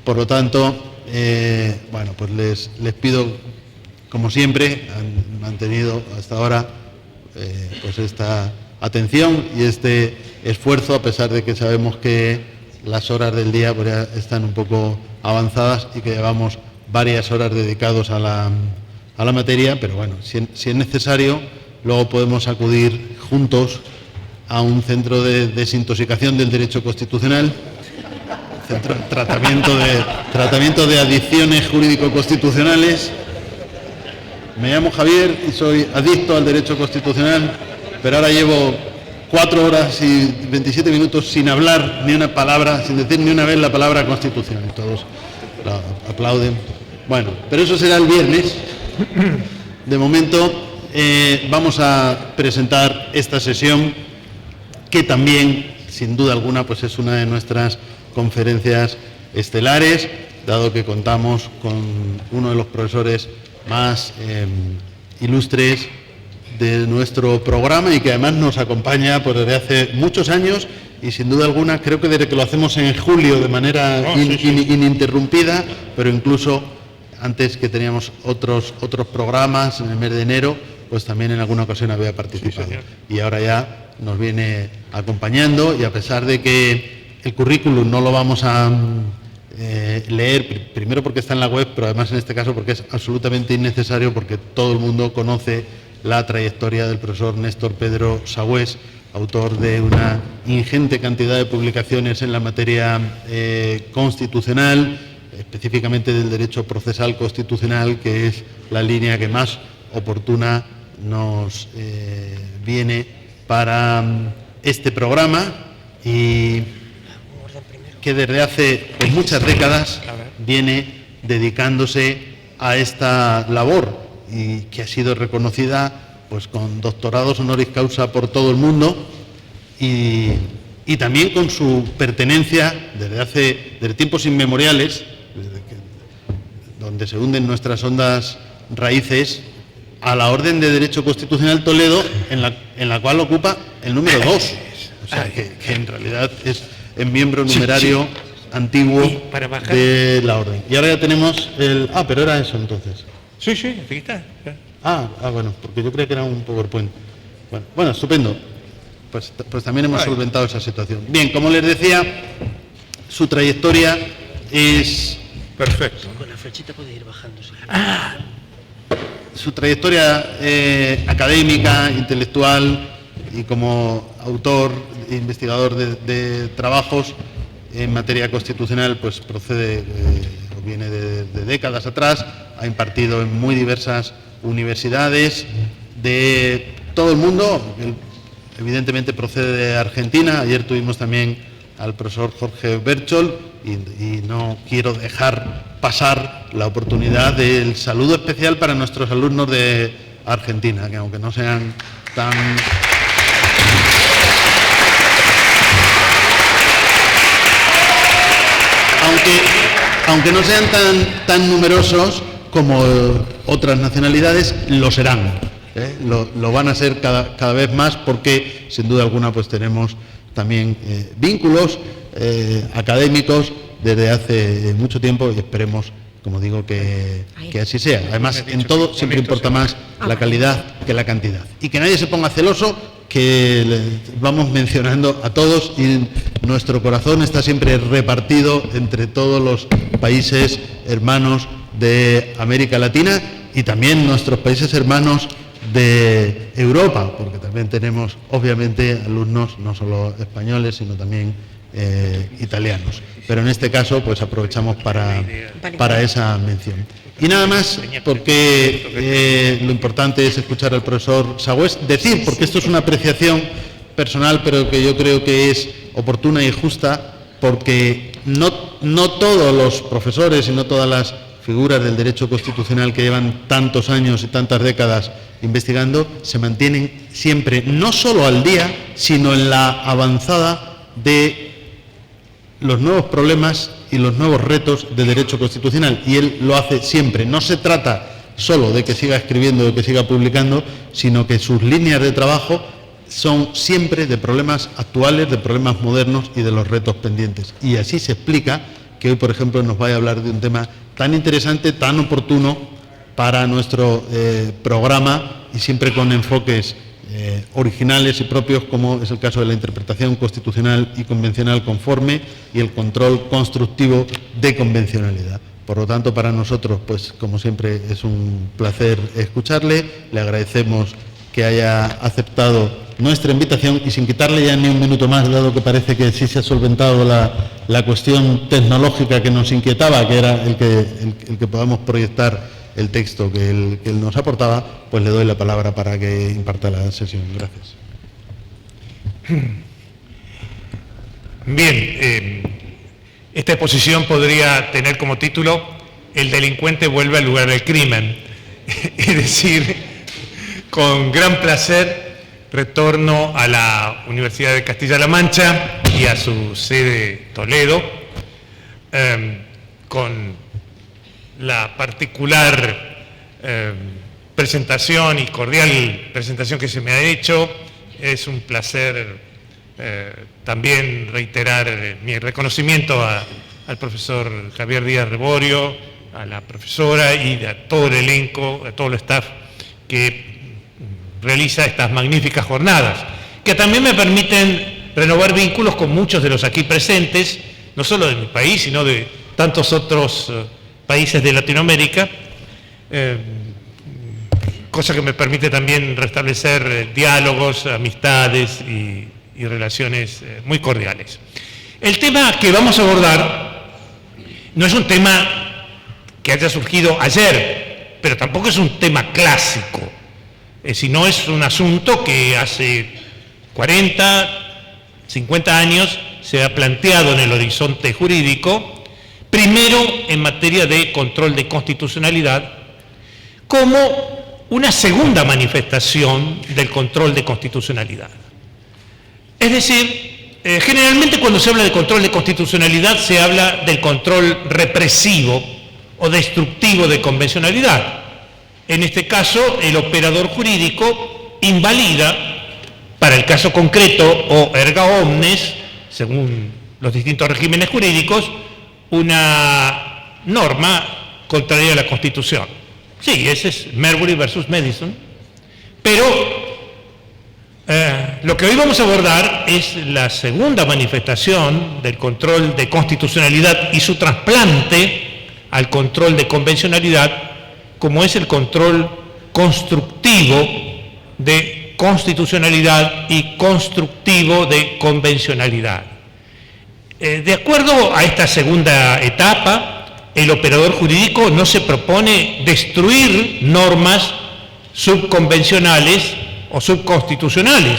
Por lo tanto, bueno, pues les pido, como siempre, han mantenido hasta ahora pues esta atención y este esfuerzo, a pesar de que sabemos que las horas del día pues ya están un poco avanzadas y que llevamos varias horas dedicados a la materia, pero bueno, si es necesario, luego podemos acudir juntos a un centro de desintoxicación del derecho constitucional, tratamiento de adicciones jurídico-constitucionales. Me llamo Javier y soy adicto al derecho constitucional, pero ahora llevo 4 horas y 27 minutos sin hablar ni una palabra, sin decir ni una vez la palabra constitucional. Todos aplauden. Bueno, pero eso será el viernes. De momento vamos a presentar esta sesión, que también, sin duda alguna, pues es una de nuestras conferencias estelares, dado que contamos con uno de los profesores más ilustres de nuestro programa y que además nos acompaña pues desde hace muchos años y sin duda alguna creo que desde que lo hacemos en julio de manera ininterrumpida, pero incluso antes, que teníamos otros programas en el mes de enero, pues también en alguna ocasión había participado. Sí, y ahora ya nos viene acompañando, y a pesar de que el currículum no lo vamos a leer, primero porque está en la web, pero además en este caso porque es absolutamente innecesario, porque todo el mundo conoce la trayectoria del profesor Néstor Pedro Sagüés, autor de una ingente cantidad de publicaciones en la materia constitucional, específicamente del derecho procesal constitucional, que es la línea que más oportuna nos viene para este programa, y que desde hace pues muchas décadas viene dedicándose a esta labor y que ha sido reconocida pues con doctorados honoris causa por todo el mundo, y también con su pertenencia desde tiempos inmemoriales, donde se hunden nuestras hondas raíces, a la Orden de Derecho Constitucional Toledo, en la cual ocupa el número 2. O sea, que en realidad es el miembro numerario antiguo de la Orden. Y ahora ya tenemos el... Ah, pero era eso entonces. Sí, aquí está. Bueno, porque yo creía que era un PowerPoint. Bueno, estupendo. Pues también hemos solventado esa situación. Bien, como les decía, su trayectoria es... Perfecto. Con la flechita puede ir bajándose. Su trayectoria académica, intelectual y como autor e investigador de trabajos en materia constitucional, pues procede o viene de décadas atrás. Ha impartido en muy diversas universidades de todo el mundo. Evidentemente procede de Argentina. Ayer tuvimos también al profesor Jorge Berchol y no quiero dejar pasar la oportunidad del saludo especial para nuestros alumnos de Argentina, que aunque no sean tan... Aunque no sean tan numerosos como otras nacionalidades, lo serán. Lo van a ser cada vez más, porque sin duda alguna pues tenemos también vínculos académicos desde hace mucho tiempo, y esperemos, como digo, que así sea. Además, en todo siempre importa más la calidad que la cantidad. Y que nadie se ponga celoso, que vamos mencionando a todos, y nuestro corazón está siempre repartido entre todos los países hermanos de América Latina y también nuestros países hermanos de Europa, porque también tenemos obviamente alumnos no solo españoles, sino también italianos. Pero en este caso pues aprovechamos para esa mención. Y nada más, porque lo importante es escuchar al profesor Sagüés decir, porque esto es una apreciación personal, pero que yo creo que es oportuna y justa, porque no todos los profesores y no todas las figuras del derecho constitucional que llevan tantos años y tantas décadas investigando se mantienen siempre no solo al día, sino en la avanzada de los nuevos problemas y los nuevos retos del derecho constitucional, y él lo hace siempre. No se trata solo de que siga escribiendo, de que siga publicando, sino que sus líneas de trabajo son siempre de problemas actuales, de problemas modernos y de los retos pendientes. Y así se explica que hoy, por ejemplo, nos vaya a hablar de un tema tan interesante, tan oportuno para nuestro programa y siempre con enfoques originales y propios, como es el caso de la interpretación constitucional y convencional conforme y el control constructivo de convencionalidad. Por lo tanto, para nosotros, pues como siempre, es un placer escucharle. Le agradecemos que haya aceptado nuestra invitación y sin quitarle ya ni un minuto más, dado que parece que sí se ha solventado la cuestión tecnológica que nos inquietaba, que era el que podamos proyectar el texto que él nos aportaba, pues le doy la palabra para que imparta la sesión. Gracias. Bien, esta exposición podría tener como título "El delincuente vuelve al lugar del crimen". Es decir, con gran placer retorno a la Universidad de Castilla-La Mancha y a su sede Toledo, con la particular presentación y cordial presentación que se me ha hecho. Es un placer también reiterar mi reconocimiento al profesor Javier Díaz Reborio, a la profesora y a todo el elenco, a todo el staff que realiza estas magníficas jornadas, que también me permiten renovar vínculos con muchos de los aquí presentes, no solo de mi país, sino de tantos otros países de Latinoamérica, cosa que me permite también restablecer diálogos, amistades y relaciones muy cordiales. El tema que vamos a abordar no es un tema que haya surgido ayer, pero tampoco es un tema clásico, sino es un asunto que hace 40, 50 años se ha planteado en el horizonte jurídico, primero en materia de control de constitucionalidad, como una segunda manifestación del control de constitucionalidad. Es decir, generalmente cuando se habla de control de constitucionalidad se habla del control represivo o destructivo de convencionalidad. En este caso, el operador jurídico invalida, para el caso concreto o erga omnes, según los distintos regímenes jurídicos, una norma contraria a la Constitución. Sí, ese es Marbury versus Madison, pero lo que hoy vamos a abordar es la segunda manifestación del control de constitucionalidad y su trasplante al control de convencionalidad, como es el control constructivo de constitucionalidad y constructivo de convencionalidad. De acuerdo a esta segunda etapa, el operador jurídico no se propone destruir normas subconvencionales o subconstitucionales,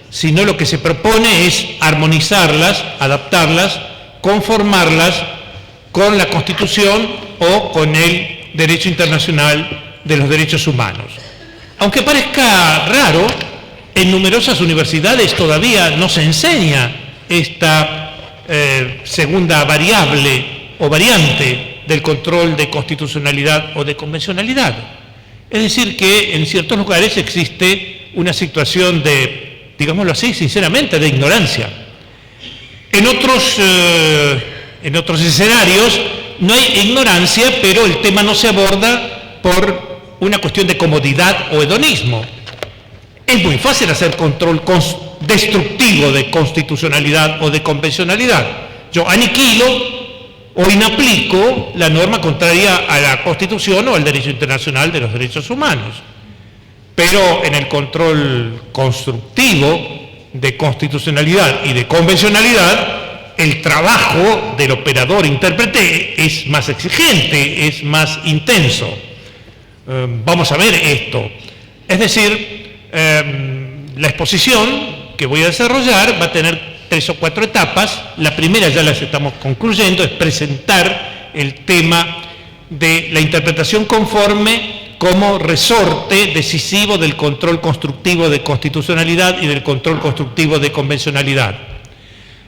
sino lo que se propone es armonizarlas, adaptarlas, conformarlas con la Constitución o con el derecho internacional de los derechos humanos. Aunque parezca raro, en numerosas universidades todavía no se enseña esta segunda variable o variante del control de constitucionalidad o de convencionalidad. Es decir, que en ciertos lugares existe una situación de, digámoslo así, sinceramente, de ignorancia. En otros escenarios no hay ignorancia, pero el tema no se aborda por una cuestión de comodidad o hedonismo. Es muy fácil hacer control destructivo de constitucionalidad o de convencionalidad. Yo aniquilo o inaplico la norma contraria a la Constitución o al derecho internacional de los derechos humanos. Pero en el control constructivo de constitucionalidad y de convencionalidad, el trabajo del operador intérprete es más exigente, es más intenso. Vamos a ver esto. Es decir, la exposición que voy a desarrollar va a tener 3 o 4 etapas. La primera ya las estamos concluyendo, es presentar el tema de la interpretación conforme como resorte decisivo del control constructivo de constitucionalidad y del control constructivo de convencionalidad.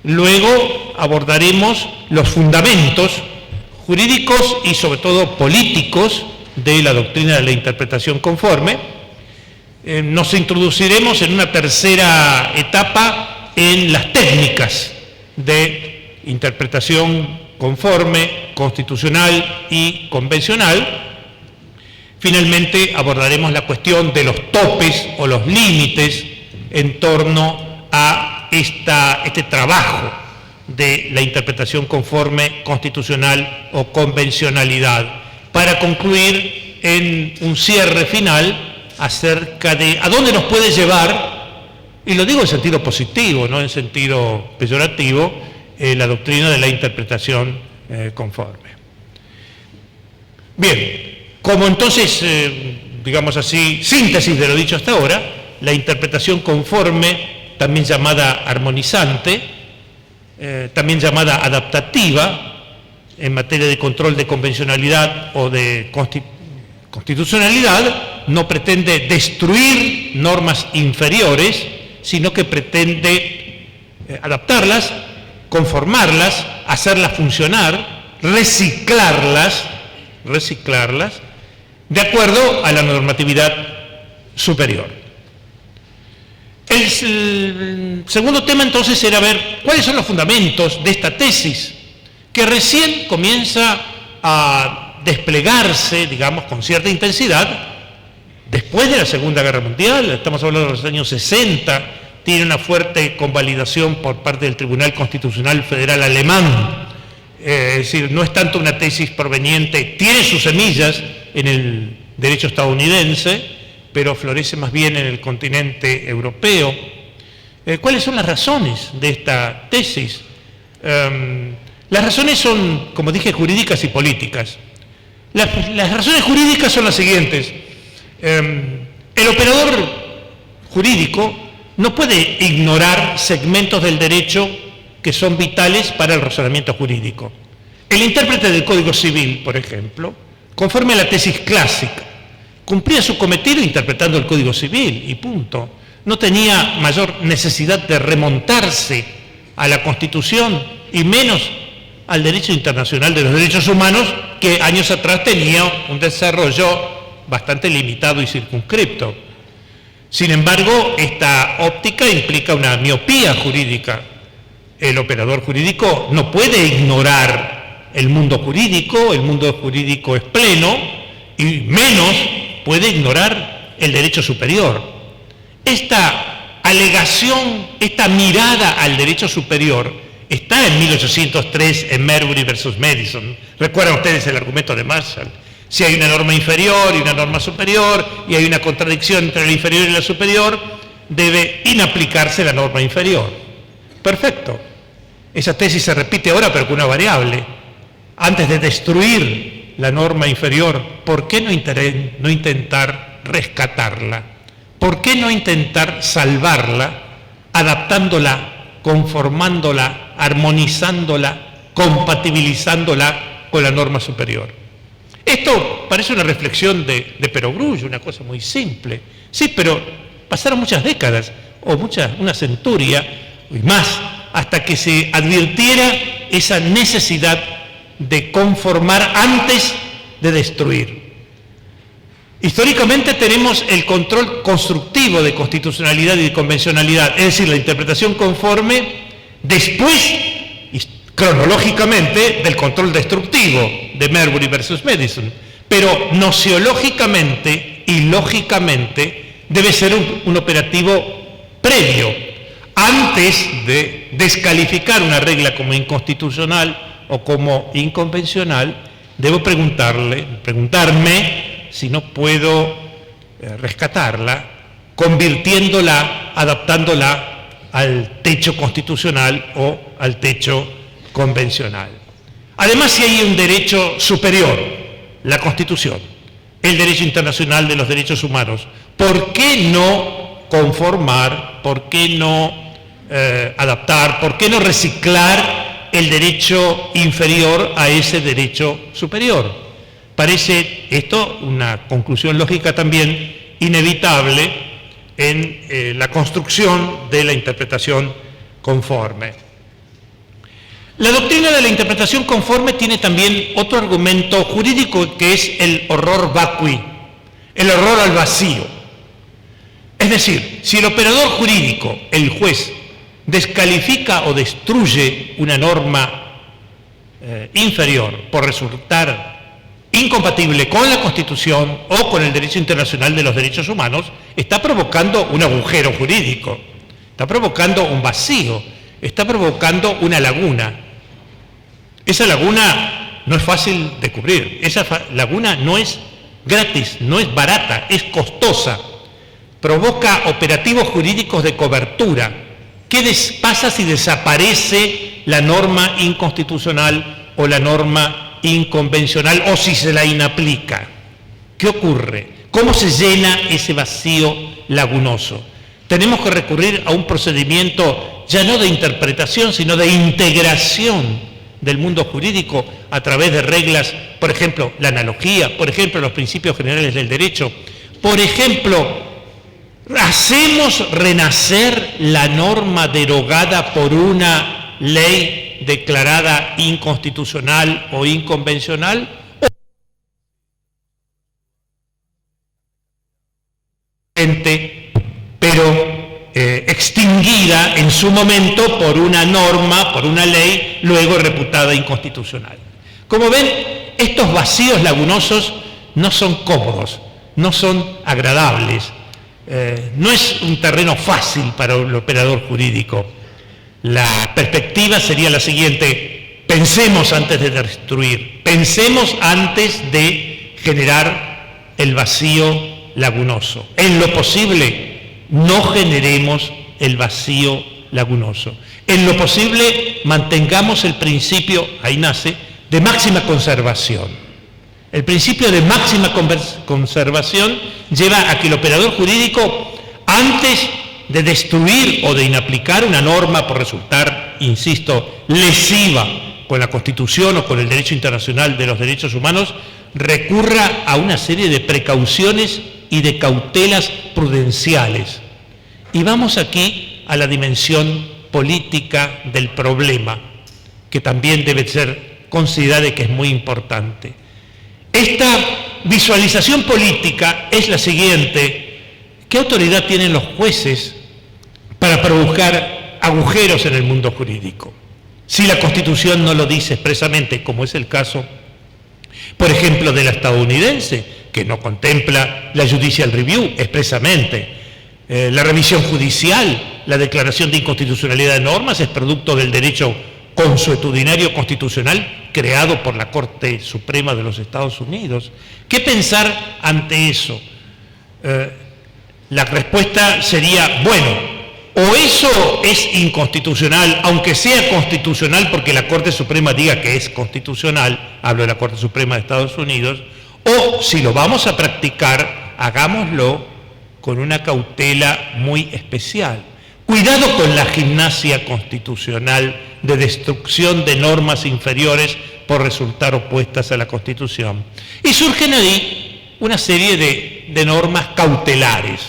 Luego abordaremos los fundamentos jurídicos y sobre todo políticos de la doctrina de la interpretación conforme. Nos introduciremos en una tercera etapa en las técnicas de interpretación conforme, constitucional y convencional. Finalmente abordaremos la cuestión de los topes o los límites en torno a este trabajo de la interpretación conforme, constitucional o convencionalidad, para concluir en un cierre final acerca de a dónde nos puede llevar, y lo digo en sentido positivo, no en sentido peyorativo, la doctrina de la interpretación conforme. Bien. Como entonces, digamos así, síntesis de lo dicho hasta ahora, la interpretación conforme, también llamada armonizante, también llamada adaptativa, en materia de control de convencionalidad o de constitucionalidad, no pretende destruir normas inferiores, sino que pretende adaptarlas, conformarlas, hacerlas funcionar, reciclarlas, de acuerdo a la normatividad superior. El segundo tema entonces era ver cuáles son los fundamentos de esta tesis, que recién comienza a desplegarse, digamos, con cierta intensidad, después de la Segunda Guerra Mundial. Estamos hablando de los años 60, tiene una fuerte convalidación por parte del Tribunal Constitucional Federal Alemán. Es decir, no es tanto una tesis proveniente, tiene sus semillas en el derecho estadounidense, pero florece más bien en el continente europeo. ¿Cuáles son las razones de esta tesis? Las razones son, como dije, jurídicas y políticas. Las razones jurídicas son las siguientes. El operador jurídico no puede ignorar segmentos del derecho que son vitales para el razonamiento jurídico. El intérprete del Código Civil, por ejemplo, conforme a la tesis clásica, cumplía su cometido interpretando el Código Civil y punto. No tenía mayor necesidad de remontarse a la Constitución y menos al derecho internacional de los derechos humanos, que años atrás tenía un desarrollo bastante limitado y circunscripto. Sin embargo, esta óptica implica una miopía jurídica. El operador jurídico no puede ignorar el mundo jurídico es pleno, y menos puede ignorar el derecho superior. Esta alegación, esta mirada al derecho superior está en 1803 en Marbury versus Madison. Recuerdan ustedes el argumento de Marshall. Si hay una norma inferior y una norma superior y hay una contradicción entre la inferior y la superior, debe inaplicarse la norma inferior. Perfecto. Esa tesis se repite ahora, pero con una variable. Antes de destruir la norma inferior, ¿por qué no intentar rescatarla? ¿Por qué no intentar salvarla, adaptándola, conformándola, armonizándola, compatibilizándola con la norma superior? Esto parece una reflexión de perogrullo, una cosa muy simple. Sí, pero pasaron muchas décadas, o una centuria y más, hasta que se advirtiera esa necesidad de conformar antes de destruir. Históricamente tenemos el control constructivo de constitucionalidad y de convencionalidad, es decir, la interpretación conforme después, cronológicamente, del control destructivo de Marbury versus Madison, pero nociológicamente y lógicamente debe ser un operativo previo. Antes de descalificar una regla como inconstitucional o como inconvencional, debo preguntarme si no puedo rescatarla, convirtiéndola, adaptándola al techo constitucional o al techo convencional. Además, si hay un derecho superior, la Constitución, el derecho internacional de los derechos humanos, ¿por qué no conformar, por qué no adaptar, por qué no reciclar el derecho inferior a ese derecho superior? Parece esto una conclusión lógica también inevitable en la construcción de la interpretación conforme. La doctrina de la interpretación conforme tiene también otro argumento jurídico, que es el horror vacui, el horror al vacío. Es decir, si el operador jurídico, el juez, descalifica o destruye una norma inferior por resultar incompatible con la Constitución o con el derecho internacional de los derechos humanos, está provocando un agujero jurídico, está provocando un vacío, está provocando una laguna. Esa laguna no es fácil de cubrir, esa laguna no es gratis, no es barata, es costosa, provoca operativos jurídicos de cobertura. ¿Qué pasa si desaparece la norma inconstitucional o la norma inconvencional o si se la inaplica? ¿Qué ocurre? ¿Cómo se llena ese vacío lagunoso? Tenemos que recurrir a un procedimiento ya no de interpretación, sino de integración del mundo jurídico a través de reglas, por ejemplo, la analogía, por ejemplo, los principios generales del derecho, por ejemplo, hacemos renacer la norma derogada por una ley declarada inconstitucional o inconvencional, pero extinguida en su momento por una norma, por una ley, luego reputada inconstitucional. Como ven, estos vacíos lagunosos no son cómodos, no son agradables, no es un terreno fácil para el operador jurídico. La perspectiva sería la siguiente: pensemos antes de destruir, pensemos antes de generar el vacío lagunoso. En lo posible, no generemos el vacío lagunoso. En lo posible, mantengamos el principio, ahí nace, de máxima conservación. El principio de máxima conservación lleva a que el operador jurídico, antes de destruir o de inaplicar una norma por resultar, insisto, lesiva con la Constitución o con el derecho internacional de los derechos humanos, recurra a una serie de precauciones y de cautelas prudenciales. Y vamos aquí a la dimensión política del problema, que también debe ser considerada y que es muy importante. Esta visualización política es la siguiente: ¿qué autoridad tienen los jueces para provocar agujeros en el mundo jurídico? Si la Constitución no lo dice expresamente, como es el caso, por ejemplo, de la estadounidense, que no contempla la judicial review expresamente. La revisión judicial, la declaración de inconstitucionalidad de normas es producto del derecho consuetudinario constitucional creado por la Corte Suprema de los Estados Unidos. ¿Qué pensar ante eso? La respuesta sería, bueno, o eso es inconstitucional, aunque sea constitucional porque la Corte Suprema diga que es constitucional, hablo de la Corte Suprema de Estados Unidos, o si lo vamos a practicar, hagámoslo con una cautela muy especial. Cuidado con la gimnasia constitucional de destrucción de normas inferiores por resultar opuestas a la Constitución. Y surgen ahí una serie de normas cautelares,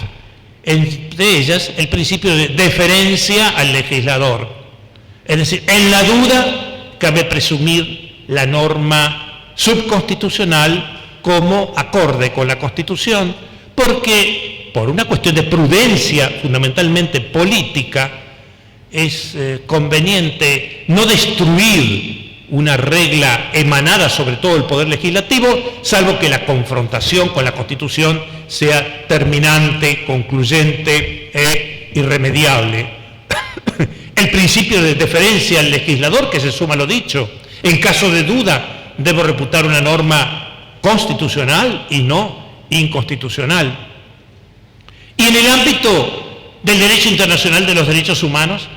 entre ellas el principio de deferencia al legislador. Es decir, en la duda cabe presumir la norma subconstitucional como acorde con la Constitución, porque por una cuestión de prudencia fundamentalmente política es conveniente no destruir una regla emanada sobre todo del Poder Legislativo, salvo que la confrontación con la Constitución sea terminante, concluyente e irremediable. El principio de deferencia al legislador, que se suma a lo dicho: en caso de duda, debo reputar una norma constitucional y no inconstitucional. Y en el ámbito del derecho internacional de los derechos humanos,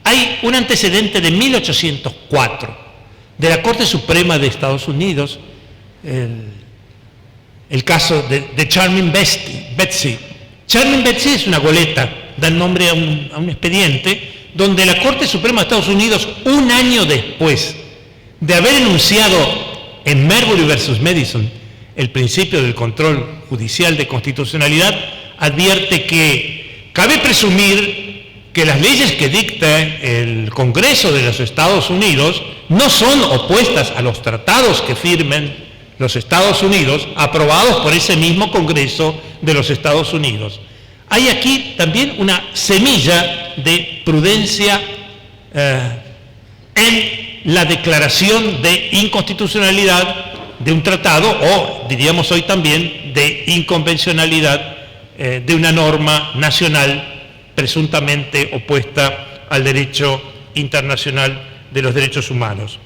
hay un antecedente de 1804 de la Corte Suprema de Estados Unidos, el caso de Charming Betsy. Charming Betsy es una goleta, da nombre a un expediente donde la Corte Suprema de Estados Unidos, un año después de haber enunciado en Marbury versus Madison el principio del control judicial de constitucionalidad, advierte que cabe presumir que las leyes que dicta el Congreso de los Estados Unidos no son opuestas a los tratados que firmen los Estados Unidos, aprobados por ese mismo Congreso de los Estados Unidos. hay aquí también una semilla de prudencia en la declaración de inconstitucionalidad de un tratado, o diríamos hoy también de inconvencionalidad de una norma nacional presuntamente opuesta al derecho internacional de los derechos humanos.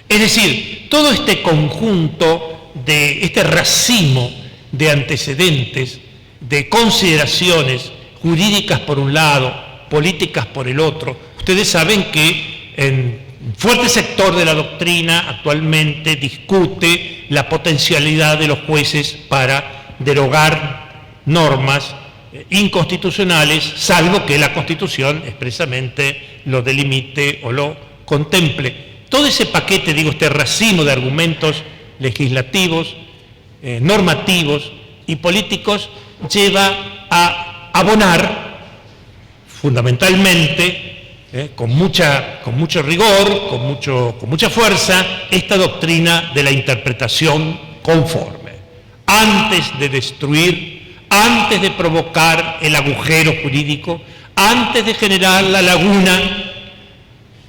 Es decir, todo este conjunto, de este racimo de antecedentes, de consideraciones jurídicas por un lado, políticas por el otro. Ustedes saben que en un fuerte sector de la doctrina actualmente discute la potencialidad de los jueces para derogar normas inconstitucionales, salvo que la Constitución expresamente lo delimite o lo contemple. Todo ese paquete, digo, este racimo de argumentos legislativos, normativos y políticos lleva a abonar fundamentalmente, con mucho rigor, con mucha fuerza, esta doctrina de la interpretación conforme. Antes de destruir, antes de provocar el agujero jurídico, antes de generar la laguna,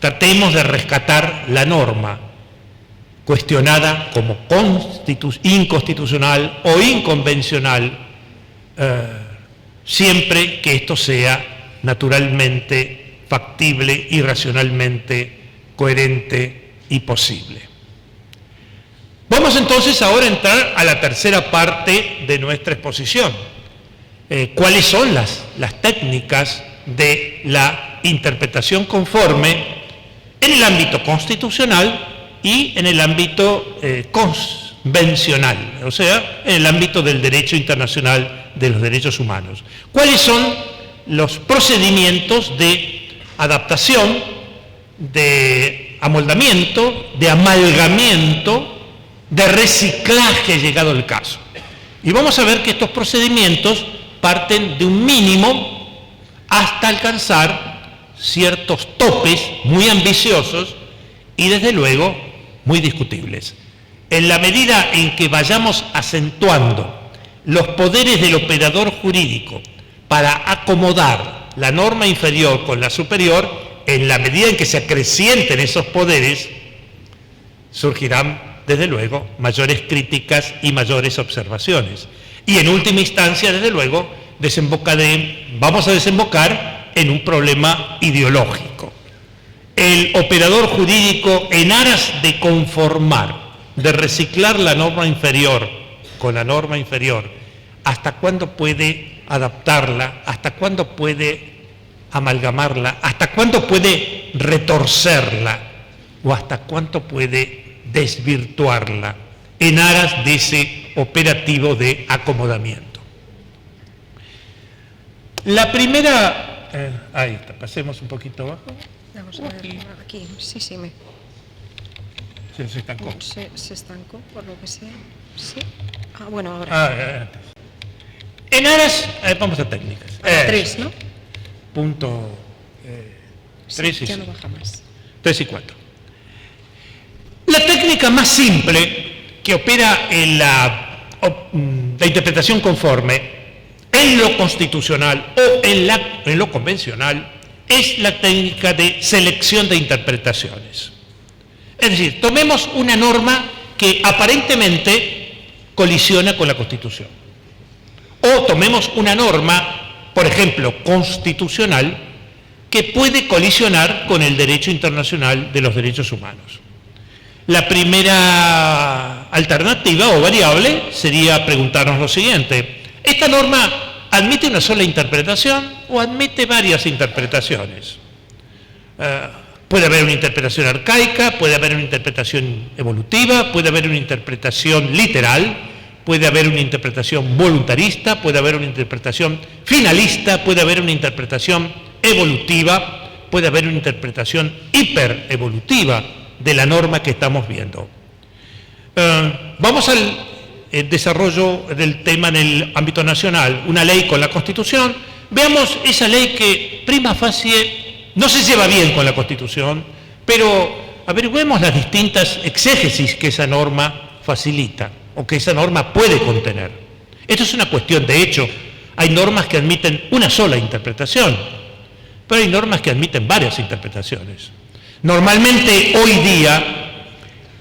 tratemos de rescatar la norma cuestionada como inconstitucional o inconvencional, siempre que esto sea naturalmente factible y racionalmente coherente y posible. Vamos entonces ahora a entrar a la tercera parte de nuestra exposición. ¿Cuáles son las técnicas de la interpretación conforme en el ámbito constitucional y en el ámbito convencional, o sea, en el ámbito del derecho internacional de los derechos humanos? ¿Cuáles son los procedimientos de adaptación, de amoldamiento, de amalgamiento, de reciclaje llegado el caso? Y vamos a ver que estos procedimientos parten de un mínimo hasta alcanzar ciertos topes muy ambiciosos y desde luego muy discutibles. En la medida en que vayamos acentuando los poderes del operador jurídico para acomodar la norma inferior con la superior, en la medida en que se acrecienten esos poderes, surgirán, desde luego, mayores críticas y mayores observaciones. Y en última instancia, desde luego, vamos a desembocar en un problema ideológico. El operador jurídico, en aras de conformar, de reciclar la norma inferior con la norma inferior, ¿hasta cuándo puede adaptarla? ¿Hasta cuándo puede amalgamarla? ¿Hasta cuándo puede retorcerla? ¿O hasta cuánto puede desvirtuarla en aras de ese operativo de acomodamiento? La primera... ahí está, pasemos un poquito abajo. Vamos a ver, aquí, sí, Se estancó. Se estancó, por lo que sea. Sí. Ah, bueno, ahora. En aras, vamos a técnicas. 3, ¿no? Punto 3 y ya no baja más. 3 y 4. La técnica más simple que opera en la interpretación conforme en lo constitucional o en lo convencional es la técnica de selección de interpretaciones. Es decir, tomemos una norma que aparentemente colisiona con la Constitución. O tomemos una norma, por ejemplo, constitucional, que puede colisionar con el derecho internacional de los derechos humanos. La primera alternativa o variable sería preguntarnos lo siguiente: ¿esta norma admite una sola interpretación o admite varias interpretaciones? Puede haber una interpretación arcaica, puede haber una interpretación evolutiva, puede haber una interpretación literal, puede haber una interpretación voluntarista, puede haber una interpretación finalista, puede haber una interpretación evolutiva, puede haber una interpretación hiperevolutiva de la norma que estamos viendo. Vamos al desarrollo del tema en el ámbito nacional, una ley con la Constitución. Veamos esa ley que prima facie no se lleva bien con la Constitución, pero averigüemos las distintas exégesis que esa norma facilita o que esa norma puede contener. Esto es una cuestión de hecho, Hay normas que admiten una sola interpretación, pero hay normas que admiten varias interpretaciones. Normalmente hoy día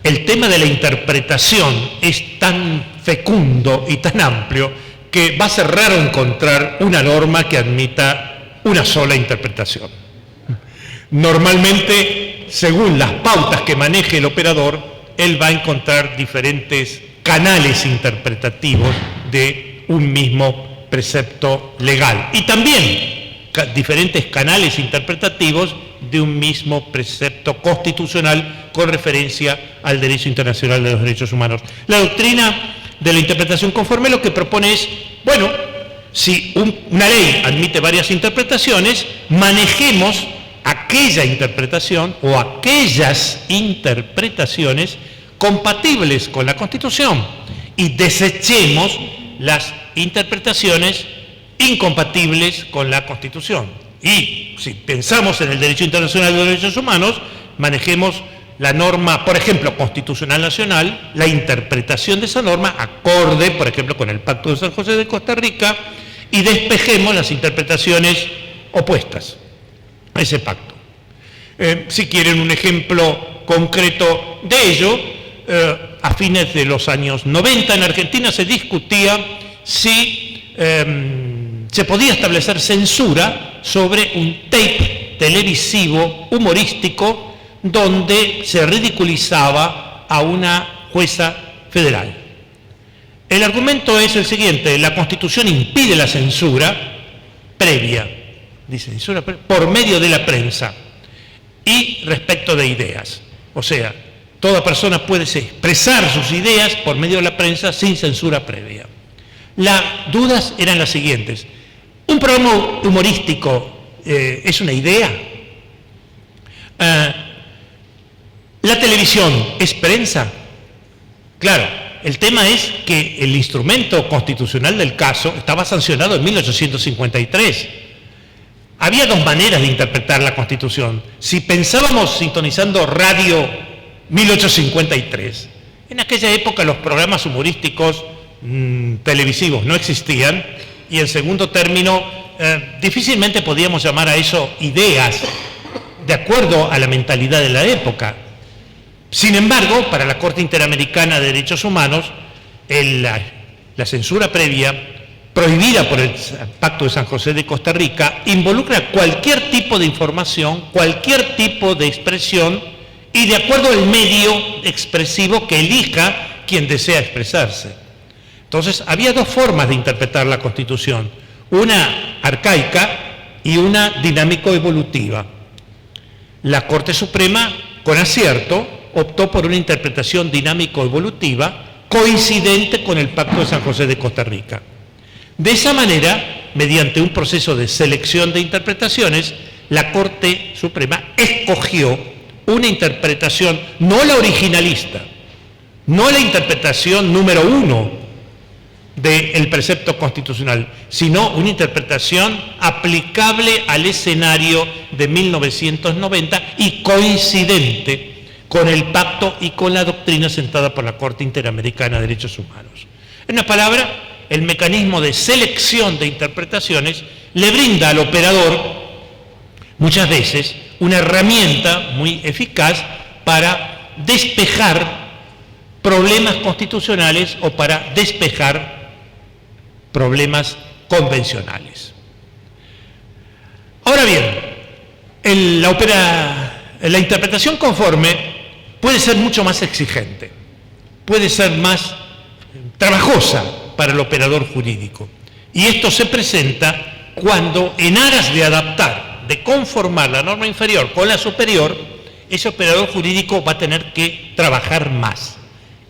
el tema de la interpretación es tan fecundo y tan amplio que va a ser raro encontrar una norma que admita una sola interpretación. Normalmente, según las pautas que maneje el operador, él va a encontrar diferentes canales interpretativos de un mismo precepto legal y también diferentes canales interpretativos de un mismo precepto constitucional con referencia al derecho internacional de los derechos humanos. La doctrina de la interpretación conforme lo que propone es, bueno, si una ley admite varias interpretaciones, manejemos aquella interpretación o aquellas interpretaciones compatibles con la Constitución y desechemos las interpretaciones incompatibles con la Constitución. Y si pensamos en el derecho internacional de los derechos humanos, manejemos la norma, por ejemplo, constitucional nacional, la interpretación de esa norma acorde, por ejemplo, con el Pacto de San José de Costa Rica, y despejemos las interpretaciones opuestas a ese pacto. Si quieren un ejemplo concreto de ello, a fines de los años 90 en Argentina se discutía si se podía establecer censura sobre un tape televisivo humorístico donde se ridiculizaba a una jueza federal. El argumento es el siguiente: la Constitución impide la censura previa, dice censura previa, por medio de la prensa y respecto de ideas. O sea, toda persona puede expresar sus ideas por medio de la prensa sin censura previa. Las dudas eran las siguientes: ¿un programa humorístico es una idea? ¿La televisión es prensa? Claro, el tema es que el instrumento constitucional del caso estaba sancionado en 1853. Había dos maneras de interpretar la Constitución. Si pensábamos sintonizando radio 1853, en aquella época los programas humorísticos televisivos no existían, y en segundo término, difícilmente podíamos llamar a eso ideas de acuerdo a la mentalidad de la época. Sin embargo, para la Corte Interamericana de Derechos Humanos, la censura previa, prohibida por el Pacto de San José de Costa Rica, involucra cualquier tipo de información, cualquier tipo de expresión, y de acuerdo al medio expresivo que elija quien desea expresarse. Entonces, había dos formas de interpretar la Constitución: una arcaica y una dinámico-evolutiva. La Corte Suprema, con acierto, optó por una interpretación dinámico-evolutiva coincidente con el Pacto de San José de Costa Rica. De esa manera, mediante un proceso de selección de interpretaciones, la Corte Suprema escogió una interpretación, no la originalista, no la interpretación número 1 del precepto constitucional, sino una interpretación aplicable al escenario de 1990 y coincidente con el pacto y con la doctrina sentada por la Corte Interamericana de Derechos Humanos. En una palabra, el mecanismo de selección de interpretaciones le brinda al operador muchas veces una herramienta muy eficaz para despejar problemas constitucionales o para despejar problemas convencionales. Ahora bien, la interpretación conforme puede ser mucho más exigente, puede ser más trabajosa para el operador jurídico. Y esto se presenta cuando, en aras de adaptar, de conformar la norma inferior con la superior, ese operador jurídico va a tener que trabajar más.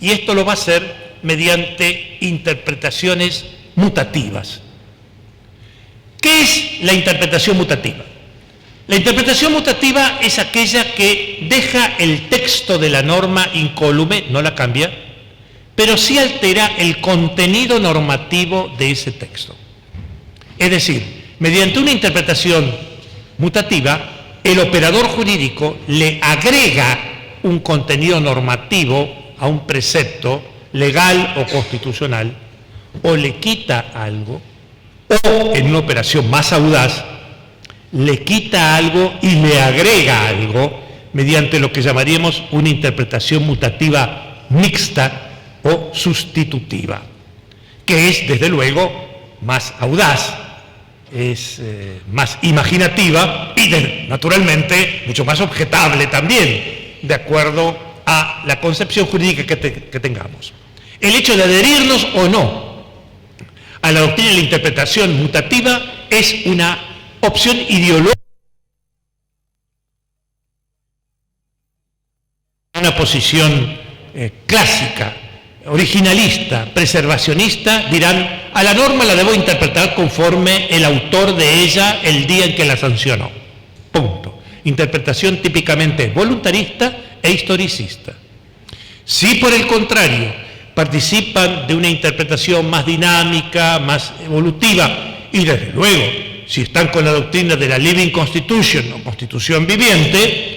Y esto lo va a hacer mediante interpretaciones mutativas. ¿Qué es la interpretación mutativa? La interpretación mutativa es aquella que deja el texto de la norma incólume, no la cambia, pero sí altera el contenido normativo de ese texto. Es decir, mediante una interpretación mutativa, el operador jurídico le agrega un contenido normativo a un precepto legal o constitucional, o le quita algo, o en una operación más audaz, le quita algo y le agrega algo mediante lo que llamaríamos una interpretación mutativa mixta o sustitutiva, que es desde luego más audaz, es más imaginativa y naturalmente mucho más objetable también, de acuerdo a la concepción jurídica que tengamos. El hecho de adherirnos o no a la doctrina de la interpretación mutativa es una opción ideológica, una posición clásica, originalista, preservacionista. Dirán, a la norma la debo interpretar conforme el autor de ella el día en que la sancionó. Punto. Interpretación típicamente voluntarista e historicista. Si por el contrario participan de una interpretación más dinámica, más evolutiva, y desde luego, si están con la doctrina de la Living Constitution o Constitución viviente,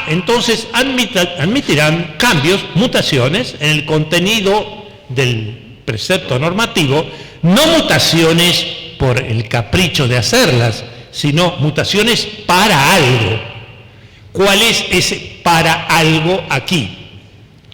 entonces admitirán cambios, mutaciones en el contenido del precepto normativo, no mutaciones por el capricho de hacerlas, sino mutaciones para algo. ¿Cuál es ese para algo aquí?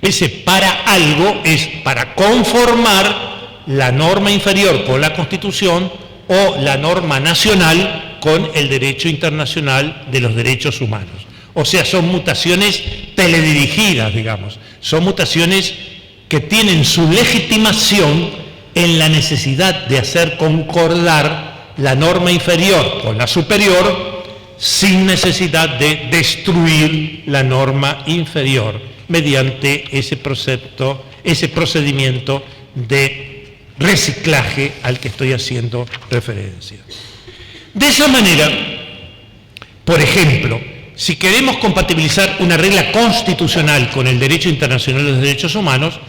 Ese para algo es para conformar la norma inferior con la Constitución o la norma nacional con el derecho internacional de los derechos humanos. O sea, son mutaciones teledirigidas, digamos. Son mutaciones que tienen su legitimación en la necesidad de hacer concordar la norma inferior con la superior sin necesidad de destruir la norma inferior mediante ese procedimiento de reciclaje al que estoy haciendo referencia. De esa manera, por ejemplo, si queremos compatibilizar una regla constitucional con el derecho internacional de los derechos humanos,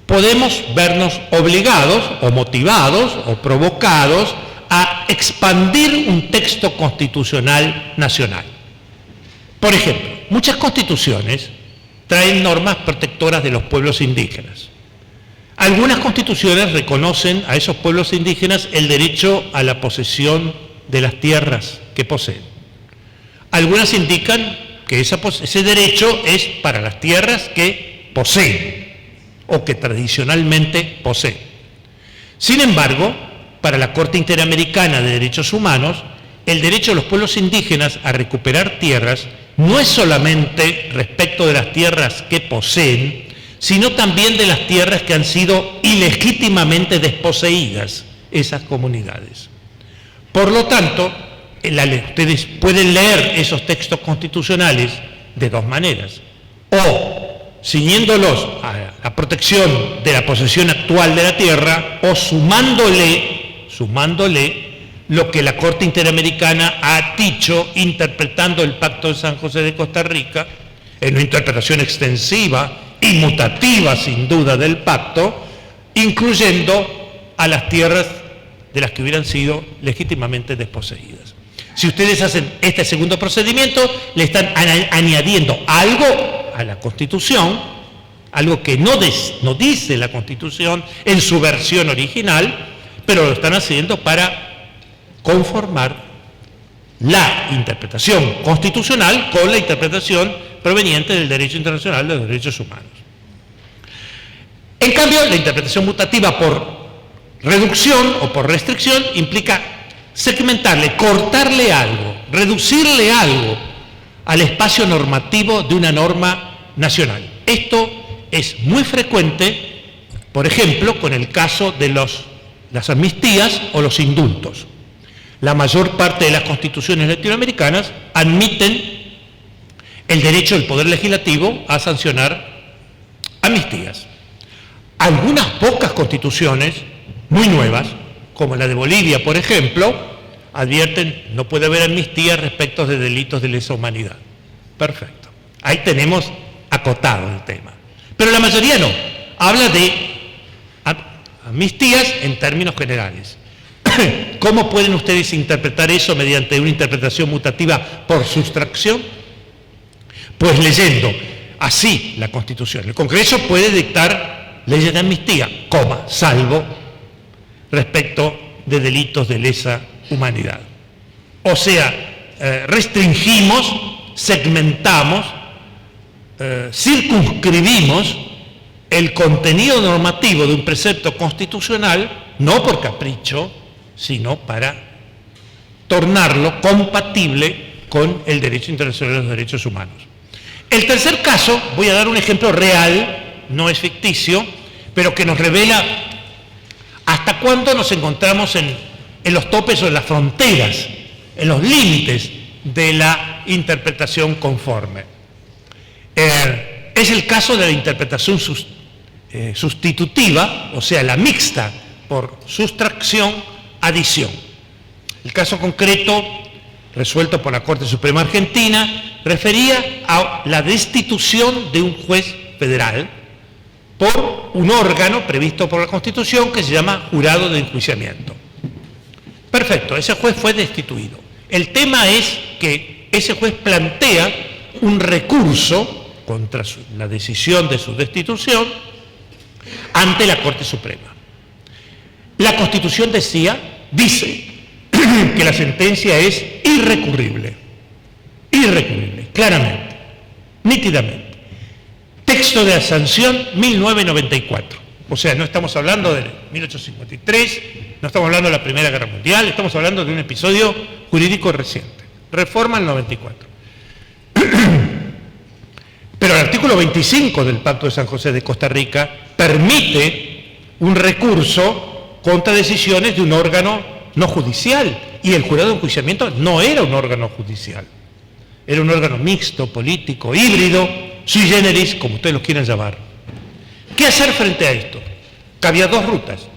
podemos vernos obligados o motivados o provocados a expandir un texto constitucional nacional. Por ejemplo, muchas constituciones traen normas protectoras de los pueblos indígenas. Algunas constituciones reconocen a esos pueblos indígenas el derecho a la posesión de las tierras que poseen. Algunas indican que ese derecho es para las tierras que poseen o que tradicionalmente poseen. Sin embargo, para la Corte Interamericana de Derechos Humanos, el derecho de los pueblos indígenas a recuperar tierras no es solamente respecto de las tierras que poseen, sino también de las tierras que han sido ilegítimamente desposeídas esas comunidades. Por lo tanto, ustedes pueden leer esos textos constitucionales de dos maneras: o ciñéndolos a la protección de la posesión actual de la tierra, o sumándole lo que la Corte Interamericana ha dicho interpretando el Pacto de San José de Costa Rica, en una interpretación extensiva y mutativa sin duda del pacto, incluyendo a las tierras de las que hubieran sido legítimamente desposeídas. Si ustedes hacen este segundo procedimiento, le están añadiendo algo a la Constitución, algo que no dice la Constitución en su versión original, pero lo están haciendo para conformar la interpretación constitucional con la interpretación proveniente del derecho internacional de los derechos humanos. En cambio, la interpretación mutativa por reducción o por restricción implica segmentarle, cortarle algo, reducirle algo al espacio normativo de una norma nacional. Esto es muy frecuente, por ejemplo, con el caso de las amnistías o los indultos. La mayor parte de las constituciones latinoamericanas admiten el derecho del Poder Legislativo a sancionar amnistías. Algunas pocas constituciones, muy nuevas, como la de Bolivia, por ejemplo, advierten no puede haber amnistía respecto de delitos de lesa humanidad. Perfecto. Ahí tenemos acotado el tema. Pero la mayoría no. Habla de amnistías en términos generales. ¿Cómo pueden ustedes interpretar eso mediante una interpretación mutativa por sustracción? Pues leyendo así la Constitución. El Congreso puede dictar leyes de amnistía, salvo respecto de delitos de lesa humanidad. O sea, restringimos, segmentamos, circunscribimos el contenido normativo de un precepto constitucional, no por capricho, sino para tornarlo compatible con el derecho internacional de los derechos humanos. El tercer caso, voy a dar un ejemplo real, no es ficticio, pero que nos revela hasta cuándo nos encontramos en los topes o en las fronteras, en los límites de la interpretación conforme. Es el caso de la interpretación sustitutiva, o sea, la mixta por sustracción, adición. El caso concreto, resuelto por la Corte Suprema Argentina, refería a la destitución de un juez federal por un órgano previsto por la Constitución que se llama jurado de enjuiciamiento. Perfecto, ese juez fue destituido. El tema es que ese juez plantea un recurso contra la decisión de su destitución ante la Corte Suprema. La Constitución dice que la sentencia es irrecurrible, claramente, nítidamente. Texto de la sanción 1994, o sea, no estamos hablando de 1853, no estamos hablando de la Primera Guerra Mundial, estamos hablando de un episodio jurídico reciente. Reforma el 94. Pero el artículo 25 del Pacto de San José de Costa Rica permite un recurso contra decisiones de un órgano no judicial, y el jurado de enjuiciamiento no era un órgano judicial, era un órgano mixto, político, híbrido, sui generis, como ustedes lo quieran llamar. ¿Qué hacer frente a esto? Que había dos rutas.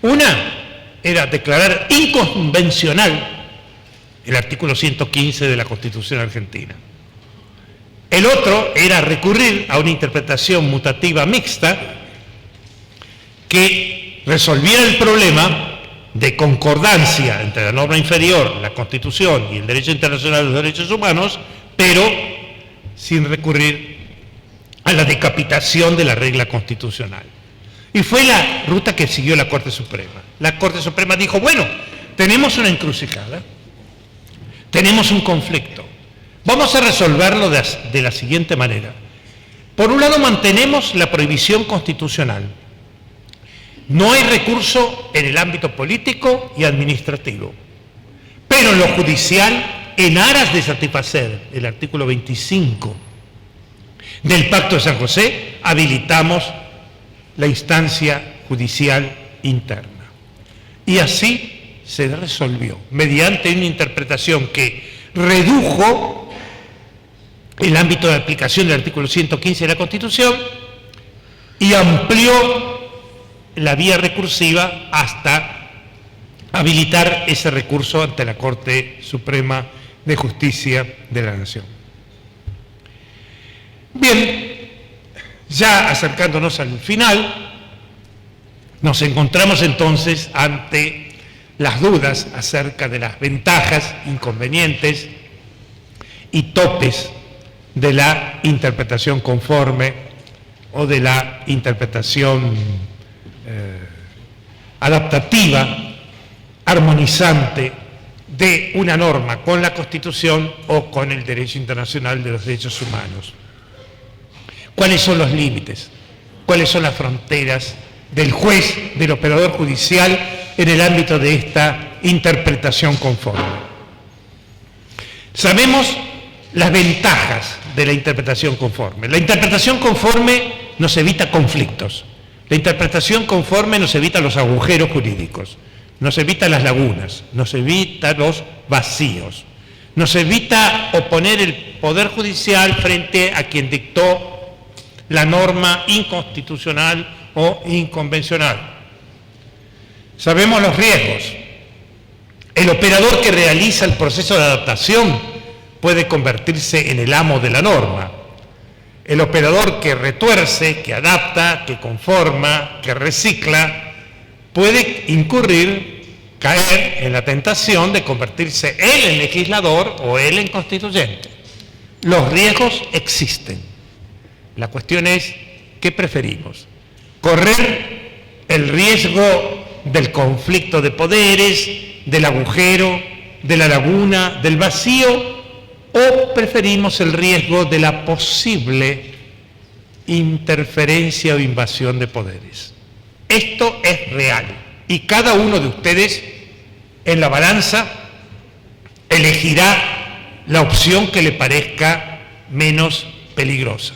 Una era declarar inconvencional el artículo 115 de la Constitución argentina. El otro era recurrir a una interpretación mutativa mixta que resolviera el problema de concordancia entre la norma inferior, la Constitución y el derecho internacional de los derechos humanos, pero sin recurrir a la decapitación de la regla constitucional. Y fue la ruta que siguió la Corte Suprema. La Corte Suprema dijo, bueno, tenemos una encrucijada, tenemos un conflicto, vamos a resolverlo de la siguiente manera. Por un lado, mantenemos la prohibición constitucional. No hay recurso en el ámbito político y administrativo, pero en lo judicial, en aras de satisfacer el artículo 25 del Pacto de San José, habilitamos la instancia judicial interna. Y así se resolvió, mediante una interpretación que redujo el ámbito de aplicación del artículo 115 de la Constitución y amplió la vía recursiva hasta habilitar ese recurso ante la Corte Suprema de Justicia de la Nación. Bien, ya acercándonos al final, nos encontramos entonces ante las dudas acerca de las ventajas, inconvenientes y topes de la interpretación conforme o de la interpretación adaptativa, armonizante de una norma con la Constitución o con el derecho internacional de los derechos humanos. ¿Cuáles son los límites? ¿Cuáles son las fronteras del juez, del operador judicial en el ámbito de esta interpretación conforme? Sabemos las ventajas de la interpretación conforme. La interpretación conforme nos evita conflictos. La interpretación conforme nos evita los agujeros jurídicos, nos evita las lagunas, nos evita los vacíos, nos evita oponer el Poder Judicial frente a quien dictó la norma inconstitucional o inconvencional. Sabemos los riesgos. El operador que realiza el proceso de adaptación puede convertirse en el amo de la norma. El operador que retuerce, que adapta, que conforma, que recicla, puede caer en la tentación de convertirse él en legislador o él en constituyente. Los riesgos existen. La cuestión es, ¿qué preferimos? ¿Correr el riesgo del conflicto de poderes, del agujero, de la laguna, del vacío, o preferimos el riesgo de la posible interferencia o invasión de poderes? Esto es real y cada uno de ustedes en la balanza elegirá la opción que le parezca menos peligrosa.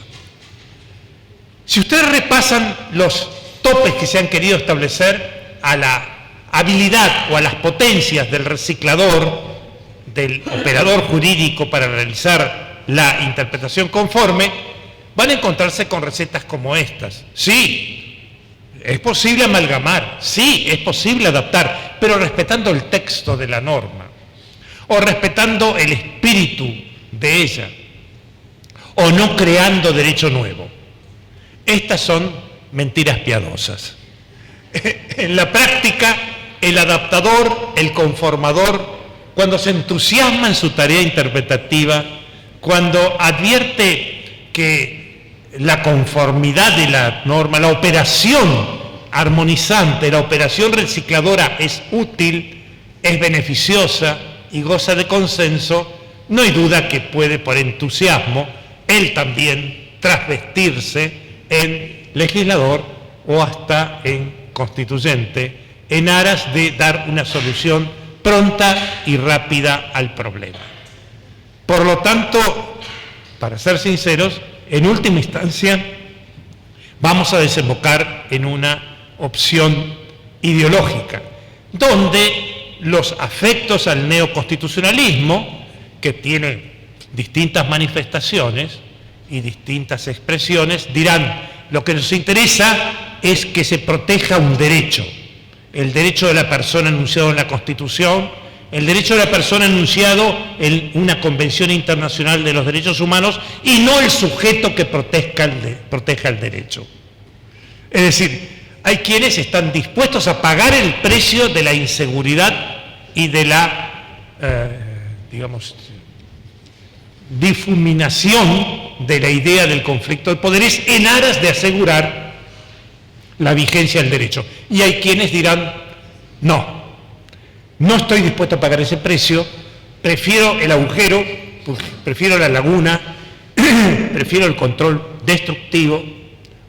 Si ustedes repasan los topes que se han querido establecer a la habilidad o a las potencias del reciclador, del operador jurídico para realizar la interpretación conforme, van a encontrarse con recetas como estas. Sí, es posible amalgamar, sí, es posible adaptar, pero respetando el texto de la norma, o respetando el espíritu de ella, o no creando derecho nuevo. Estas son mentiras piadosas. En la práctica, el adaptador, el conformador, cuando se entusiasma en su tarea interpretativa, cuando advierte que la conformidad de la norma, la operación armonizante, la operación recicladora es útil, es beneficiosa y goza de consenso, no hay duda que puede, por entusiasmo, él también trasvestirse en legislador o hasta en constituyente, en aras de dar una solución pronta y rápida al problema. Por lo tanto, para ser sinceros, en última instancia vamos a desembocar en una opción ideológica, donde los afectos al neoconstitucionalismo, que tiene distintas manifestaciones y distintas expresiones, dirán: lo que nos interesa es que se proteja un derecho, el derecho de la persona enunciado en la Constitución, el derecho de la persona enunciado en una Convención Internacional de los Derechos Humanos, y no el sujeto que proteja el derecho. Es decir, hay quienes están dispuestos a pagar el precio de la inseguridad y de la, difuminación de la idea del conflicto de poderes en aras de asegurar la vigencia del derecho. Y hay quienes dirán: no estoy dispuesto a pagar ese precio, prefiero el agujero, prefiero la laguna, prefiero el control destructivo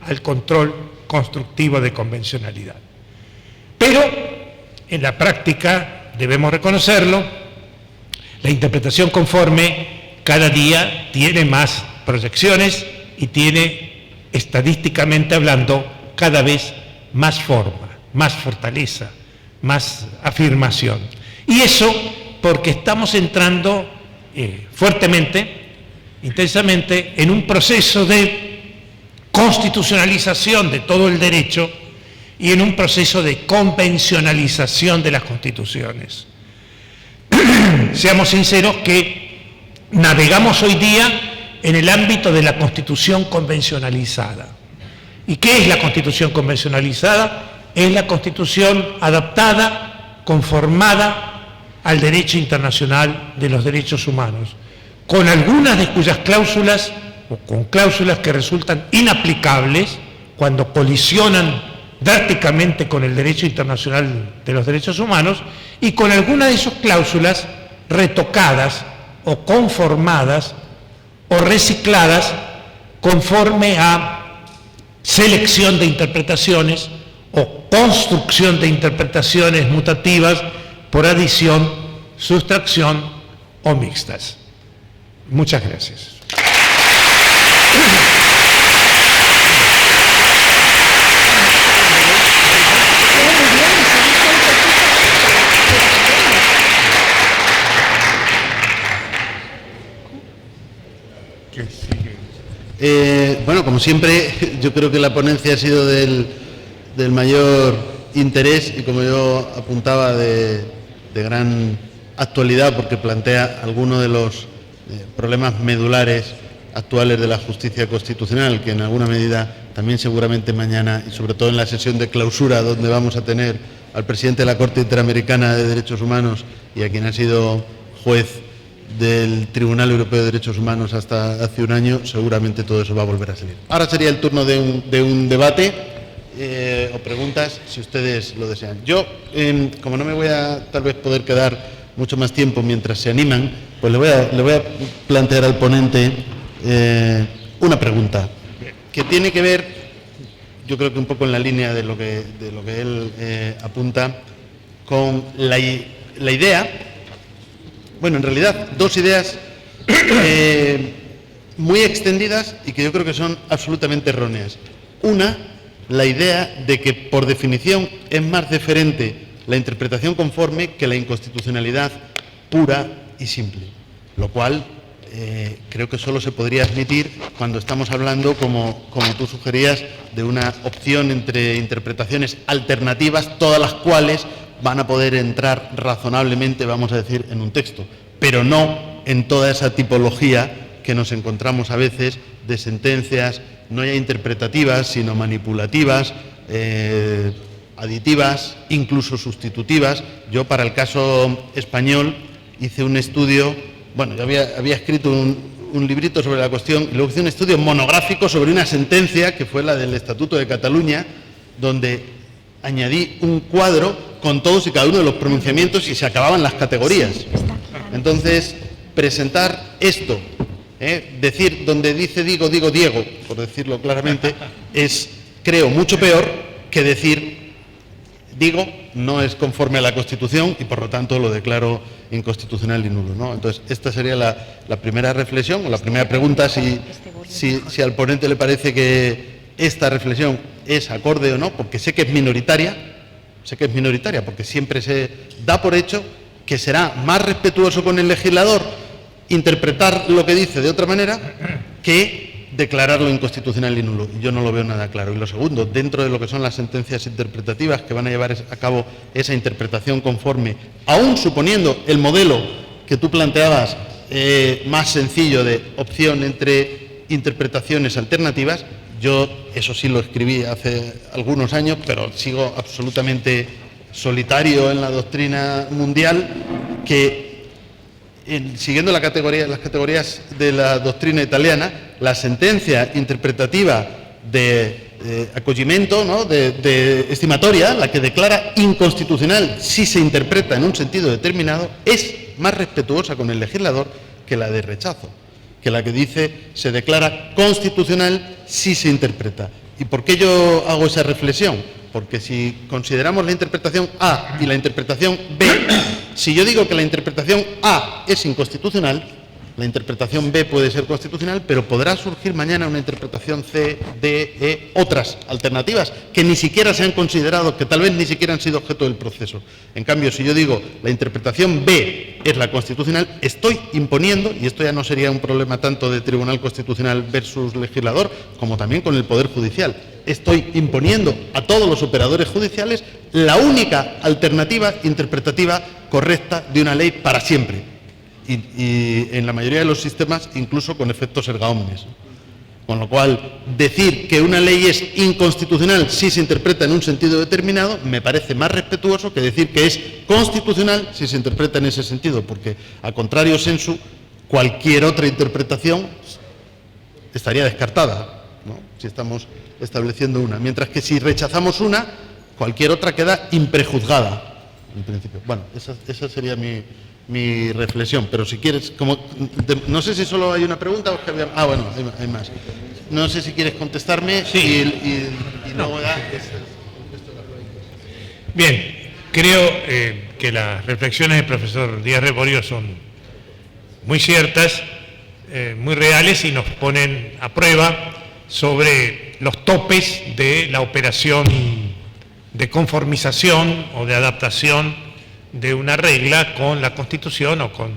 al control constructivo de convencionalidad. Pero en la práctica, debemos reconocerlo, la interpretación conforme cada día tiene más proyecciones y tiene, estadísticamente hablando, cada vez más forma, más fortaleza, más afirmación. Y eso porque estamos entrando fuertemente, intensamente, en un proceso de constitucionalización de todo el derecho y en un proceso de convencionalización de las constituciones. Seamos sinceros que navegamos hoy día en el ámbito de la Constitución convencionalizada. ¿Y qué es la Constitución convencionalizada? Es la Constitución adaptada, conformada al derecho internacional de los derechos humanos, con algunas de cuyas cláusulas, o con cláusulas que resultan inaplicables cuando colisionan drásticamente con el derecho internacional de los derechos humanos, y con algunas de sus cláusulas retocadas o conformadas o recicladas conforme a selección de interpretaciones o construcción de interpretaciones mutativas por adición, sustracción o mixtas. Muchas gracias. Bueno, como siempre, yo creo que la ponencia ha sido del mayor interés y, como yo apuntaba, de gran actualidad, porque plantea algunos de los problemas medulares actuales de la justicia constitucional, que en alguna medida también seguramente mañana, y sobre todo en la sesión de clausura, donde vamos a tener al presidente de la Corte Interamericana de Derechos Humanos y a quien ha sido juez del Tribunal Europeo de Derechos Humanos hasta hace un año, seguramente todo eso va a volver a salir. Ahora sería el turno de un debate. o preguntas si ustedes lo desean. Yo, como no me voy a tal vez poder quedar mucho más tiempo mientras se animan, pues le voy a plantear al ponente una pregunta que tiene que ver, yo creo que un poco en la línea de lo que él apunta, con la idea, bueno, en realidad dos ideas muy extendidas y que yo creo que son absolutamente erróneas. Una, la idea de que por definición es más deferente la interpretación conforme que la inconstitucionalidad pura y simple, lo cual creo que solo se podría admitir cuando estamos hablando, como tú sugerías, de una opción entre interpretaciones alternativas, todas las cuales van a poder entrar razonablemente, vamos a decir, en un texto, pero no en toda esa tipología que nos encontramos a veces de sentencias no ya interpretativas, sino manipulativas, aditivas, incluso sustitutivas. Yo, para el caso español, hice un estudio, bueno, yo había escrito un librito sobre la cuestión, y luego hice un estudio monográfico sobre una sentencia, que fue la del Estatuto de Cataluña, donde añadí un cuadro con todos y cada uno de los pronunciamientos y se acababan las categorías. Entonces, presentar esto, decir donde dice digo, Diego, por decirlo claramente, es, creo, mucho peor que decir digo no es conforme a la Constitución y por lo tanto lo declaro inconstitucional y nulo, ¿no? Entonces, esta sería la primera reflexión, o la primera pregunta, si al ponente le parece que esta reflexión es acorde o no, porque sé que es minoritaria, porque siempre se da por hecho que será más respetuoso con el legislador interpretar lo que dice de otra manera que declararlo inconstitucional y nulo. Yo no lo veo nada claro. Y lo segundo, dentro de lo que son las sentencias interpretativas que van a llevar a cabo esa interpretación conforme, aún suponiendo el modelo que tú planteabas más sencillo de opción entre interpretaciones alternativas, yo eso sí lo escribí hace algunos años, pero sigo absolutamente solitario en la doctrina mundial, que siguiendo las categorías de la doctrina italiana, la sentencia interpretativa de acogimiento, ¿no?, de estimatoria, la que declara inconstitucional si se interpreta en un sentido determinado, es más respetuosa con el legislador que la de rechazo, que la que dice se declara constitucional si se interpreta. ¿Y por qué yo hago esa reflexión? Porque si consideramos la interpretación A y la interpretación B, si yo digo que la interpretación A es inconstitucional, la interpretación B puede ser constitucional, pero podrá surgir mañana una interpretación C, D, E, otras alternativas que ni siquiera se han considerado, que tal vez ni siquiera han sido objeto del proceso. En cambio, si yo digo la interpretación B es la constitucional, estoy imponiendo, y esto ya no sería un problema tanto de Tribunal Constitucional versus legislador, como también con el Poder Judicial, estoy imponiendo a todos los operadores judiciales la única alternativa interpretativa correcta de una ley para siempre. Y en la mayoría de los sistemas incluso con efectos erga omnes. Con lo cual, decir que una ley es inconstitucional si se interpreta en un sentido determinado me parece más respetuoso que decir que es constitucional si se interpreta en ese sentido, porque a contrario sensu, cualquier otra interpretación estaría descartada, ¿no?, si estamos estableciendo una, mientras que si rechazamos una, cualquier otra queda imprejuzgada en principio. Bueno, esa sería mi reflexión, pero si quieres, no sé si solo hay una pregunta o es que había... Ah, bueno, hay más. No sé si quieres contestarme. Sí. Y luego ya... Bien, creo que las reflexiones del profesor Díaz Reborio son muy ciertas, muy reales y nos ponen a prueba sobre los topes de la operación de conformización o de adaptación de una regla con la Constitución o con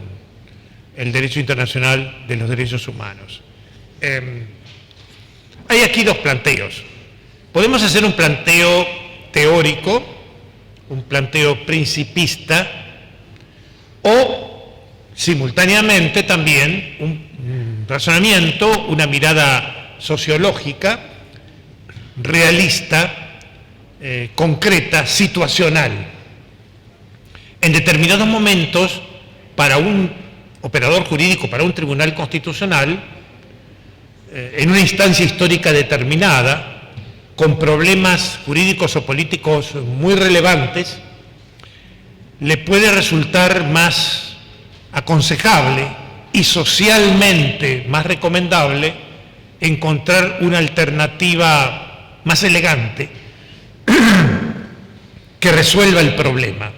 el derecho internacional de los derechos humanos. Hay aquí dos planteos. Podemos hacer un planteo teórico, un planteo principista, o simultáneamente también un razonamiento, una mirada sociológica, realista, concreta, situacional. En determinados momentos, para un operador jurídico, para un tribunal constitucional, en una instancia histórica determinada, con problemas jurídicos o políticos muy relevantes, le puede resultar más aconsejable y socialmente más recomendable encontrar una alternativa más elegante que resuelva el problema,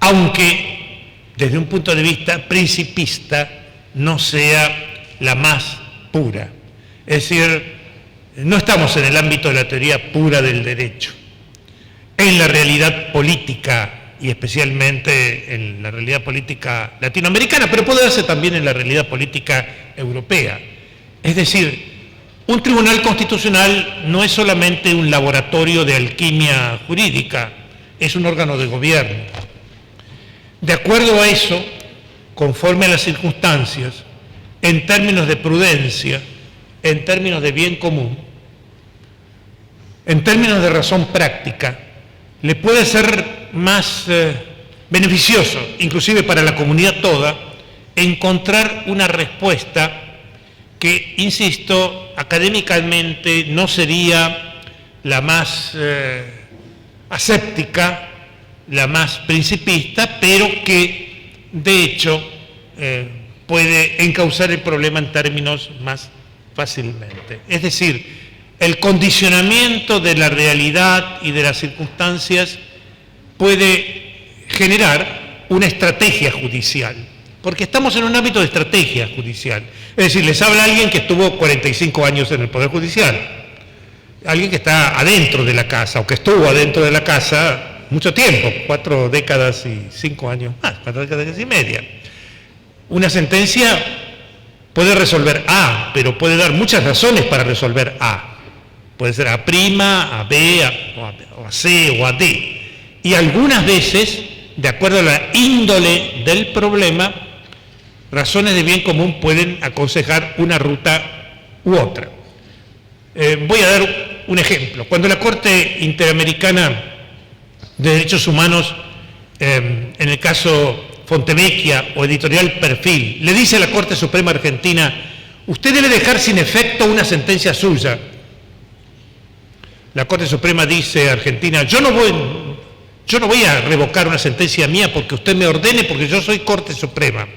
aunque desde un punto de vista principista no sea la más pura. Es decir, no estamos en el ámbito de la teoría pura del derecho. En la realidad política, y especialmente en la realidad política latinoamericana, pero puede darse también en la realidad política europea. Es decir, un tribunal constitucional no es solamente un laboratorio de alquimia jurídica, es un órgano de gobierno. De acuerdo a eso, conforme a las circunstancias, en términos de prudencia, en términos de bien común, en términos de razón práctica, le puede ser más beneficioso, inclusive para la comunidad toda, encontrar una respuesta que, insisto, académicamente no sería la más aséptica, la más principista, pero que, de hecho, puede encauzar el problema en términos más fácilmente. Es decir, el condicionamiento de la realidad y de las circunstancias puede generar una estrategia judicial, porque estamos en un ámbito de estrategia judicial. Es decir, les habla alguien que estuvo 45 años en el Poder Judicial, alguien que está adentro de la casa, o que estuvo adentro de la casa mucho tiempo, 4 décadas y 5 años más, 4 décadas y media. Una sentencia puede resolver A, pero puede dar muchas razones para resolver A. Puede ser A', A B, o a C o a D. Y algunas veces, de acuerdo a la índole del problema, razones de bien común pueden aconsejar una ruta u otra. Voy a dar un ejemplo. Cuando la Corte Interamericana de Derechos Humanos, en el caso Fontevecchia o Editorial Perfil, le dice a la Corte Suprema Argentina: usted debe dejar sin efecto una sentencia suya. La Corte Suprema dice a Argentina: yo no voy a revocar una sentencia mía porque usted me ordene, porque yo soy Corte Suprema.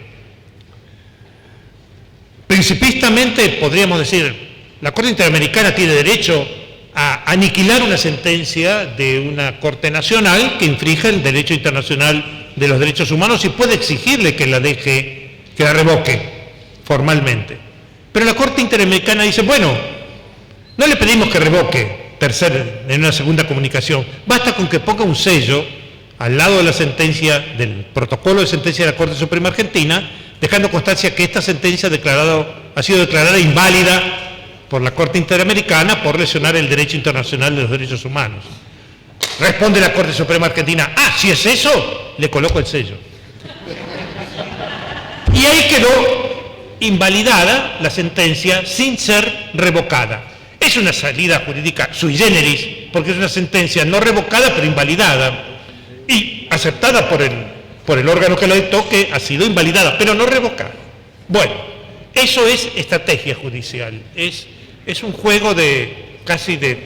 Principistamente podríamos decir, la Corte Interamericana tiene derecho a aniquilar una sentencia de una Corte Nacional que infringe el derecho internacional de los derechos humanos y puede exigirle que la deje, que la revoque formalmente. Pero la Corte Interamericana dice: bueno, no le pedimos que revoque en una segunda comunicación, basta con que ponga un sello al lado de la sentencia, del protocolo de sentencia de la Corte Suprema Argentina, dejando constancia que esta sentencia ha sido declarada inválida por la Corte Interamericana por lesionar el derecho internacional de los derechos humanos. Responde la Corte Suprema Argentina: si es eso, le coloco el sello. Y ahí quedó invalidada la sentencia sin ser revocada. Es una salida jurídica sui generis, porque es una sentencia no revocada pero invalidada, y aceptada por el órgano que la dictó, que ha sido invalidada, pero no revocada. Bueno, eso es estrategia judicial, es un juego casi de